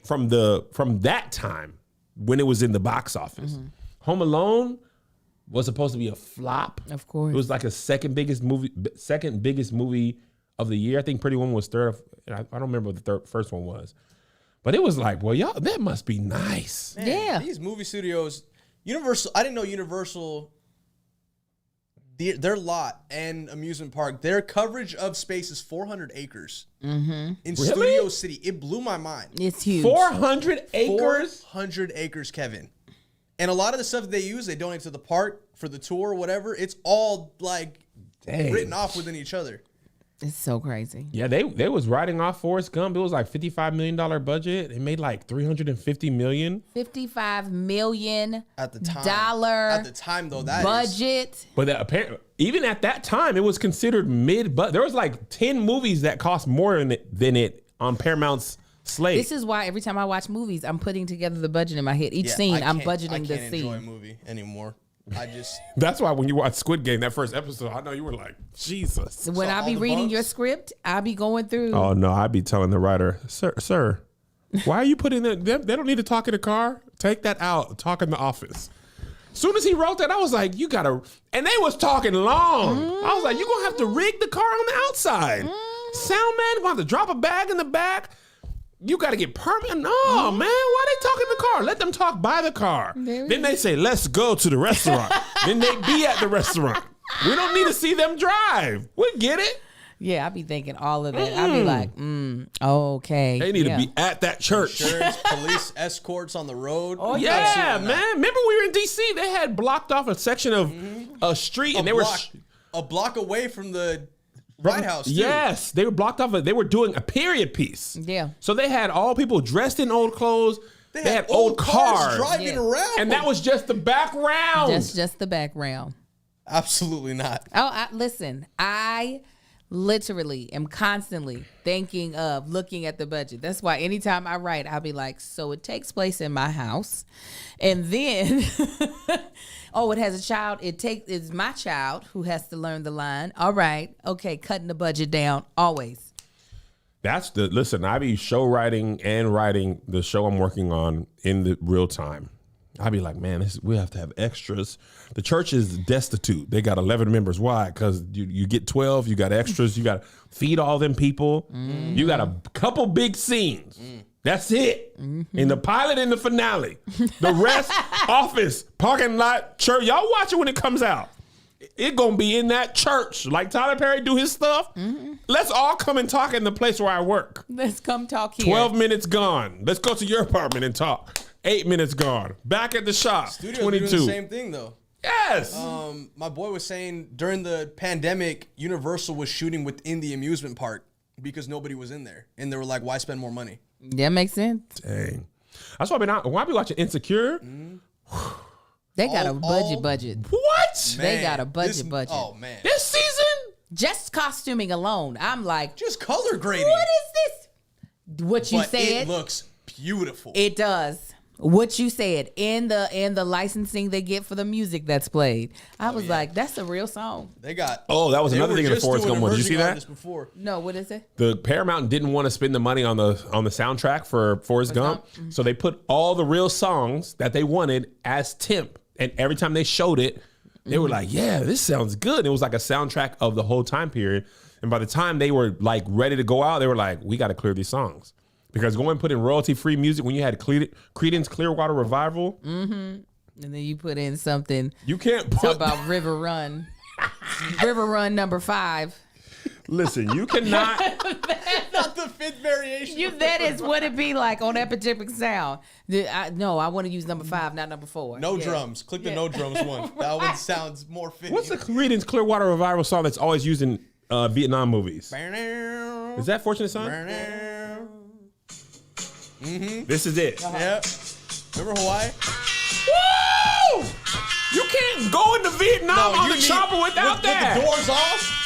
from that time when it was in the box office. Home Alone was supposed to be a flop. Of course. It was like a second biggest movie of the year. I think Pretty Woman was third. I don't remember what the first one was. But it was like, well, y'all, that must be nice. Man, Yeah. These movie studios, Universal, I didn't know Universal, their lot and amusement park, their coverage of space is 400 acres in Studio City. It blew my mind. it's huge. 400 acres? 400 acres, Kevin. And a lot of the stuff that they use, they donate to the park for the tour or whatever. It's all like written off within each other. It's so crazy. Yeah, they was writing off Forrest Gump. It was like $55 million budget. It made like $350 million. $55 million At the time. At the time, though, that budget. But apparently, even at that time, it was considered mid-budget. There was like 10 movies that cost more than it on Paramount's slate. This is why every time I watch movies, I'm putting together the budget in my head. Each scene, I'm budgeting the I can't enjoy a scene. movie anymore. I just... That's why when you watch Squid Game, that first episode, I know you were like, Jesus. When I all be the reading bugs? your script, I'll be going through. Oh, no, I'd be telling the writer, sir, why are you putting that? They don't need to talk in the car. Take that out. Talk in the office. Soon as he wrote that, I was like, you got to, and they was talking long. I was like, you're going to have to rig the car on the outside. Sound man going to have to drop a bag in the back. You got to get permit. No, man, why they talk in the car? Let them talk by the car. Then they say, let's go to the restaurant. Then they be at the restaurant. We don't need to see them drive. We get it. Yeah, I be thinking all of that. I be like, okay. They need to be at that church. Insurance, police escorts on the road. Oh, Yeah, Absolutely man. not. Remember we were in D.C.? They had blocked off a section of a street, and they were a block away from the White House, too. Yes, they were blocked off. They were doing a period piece. Yeah. So they had all people dressed in old clothes. They had old cars, driving Yeah. around. and that was just the background. That's just the background. Absolutely not. Oh, listen, I literally am constantly thinking of looking at the budget. That's why anytime I write, I'll be like, so it takes place in my house. And then, oh, it has a child. It's my child who has to learn the line. All right. Okay. Cutting the budget down always. Listen, I be show writing and writing the show I'm working on in the real time. I'd be like, man, we have to have extras. The church is destitute. They got 11 members. Why? Because you get 12, you got extras, you got to feed all them people. You got a couple big scenes. That's it. In the pilot and the finale. The rest, office, parking lot, church. Y'all watch it when it comes out. It gonna be in that church. Like Tyler Perry do his stuff. Let's all come and talk in the place where I work. Let's come talk here. 12 minutes gone. Let's go to your apartment and talk. 8 minutes gone. Back at the shop. Studios 22. doing the same thing, though. Yes. My boy was saying during the pandemic, Universal was shooting within the amusement park because nobody was in there. And they were like, why spend more money? That makes sense. Dang. That's why I be watching Insecure. They got a All- budget. What? They Man, got a budget. Oh, man. This season? Just costuming alone, I'm like, Just color grading. what is this? What you But said. it looks beautiful. It does. What you said in the licensing they get for the music that's played. I was like, that's a real song. They got... Oh, that was they another were thing in the just Forrest doing Gump one. Did you see emerging that? artists Before. No, what is it? The Paramount didn't want to spend the money on the soundtrack for Forrest Gump. So they put all the real songs that they wanted as temp. And every time they showed it, they were like, yeah, this sounds good. And it was like a soundtrack of the whole time period. And by the time they were like ready to go out, they were like, we got to clear these songs. Because going and put in royalty-free music when you had Creedence Clearwater Revival, And then you put in something. you can't Talk put. about River Run. River Run number 5. Listen, you cannot. Not the 5th variation. That is what it be like on Epidemic Sound. I want to use number 5, not number 4. No Yeah. drums. Click the no drums one. That one sounds more fitting. What's the Creedence Clearwater Revival song that's always used in Vietnam movies? Is that Fortunate Son? This is it. Yep. Remember Hawaii? Woo! You can't go into Vietnam on the chopper without that. With the doors off.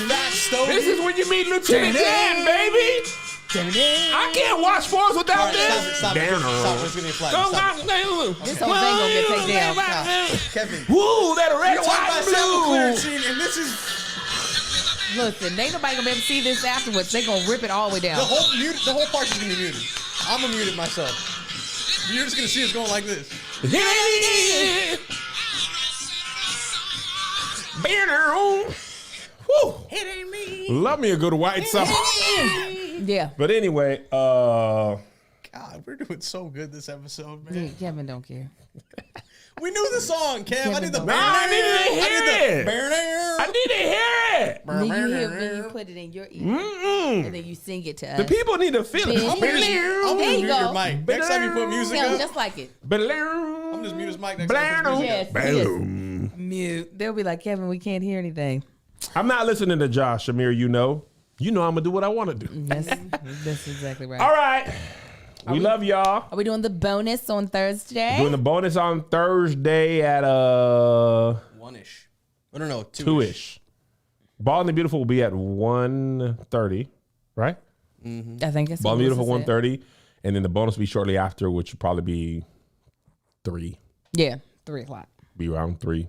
That stove. This is when you meet Lieutenant Dan, baby. I can't watch Force without this. Stop it. Stop it. It's getting flat. Stop it. This whole thing gonna get taken down. Kevin. Woo, that red, Talk white, about and sample blue. clearance scene, and this is Listen, ain't nobody gonna be able to see this afterwards. They gonna rip it all the way down. the whole part is gonna be muted. I'm gonna mute it myself. You're just gonna see us going like this. Woo. It ain't me. Love me a good white song. Yeah. But anyway, God, we're doing so good this episode, man. Kevin don't care. We knew the song, Kev. I need the Nah, I need to hear it. I I need to hear it. Then you put it in your ear, and then you sing it to us. The people need to feel it. I'm There gonna you mute go. your mic. Next time you put music Sounds up, just like it. I'm just mute his mic next time you put music up. Yes. Mute. They'll be like, Kevin, we can't hear anything. I'm not listening to Josh, Amir. You know I'm gonna do what I want to do. That's exactly right. All right. We love y'all. Are we doing the bonus on Thursday? Doing the bonus on Thursday at 1-ish. I don't know, 2-ish. Bald and the Beautiful will be at 1:30, right? I think it's Bald and Beautiful 1:30, and then the bonus will be shortly after, which will probably be 3. Yeah, 3:00. Be around 3.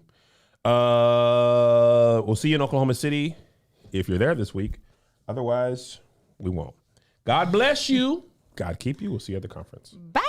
We'll see you in Oklahoma City if you're there this week. Otherwise, we won't. God bless you. God keep you. We'll see you at the conference. Bye.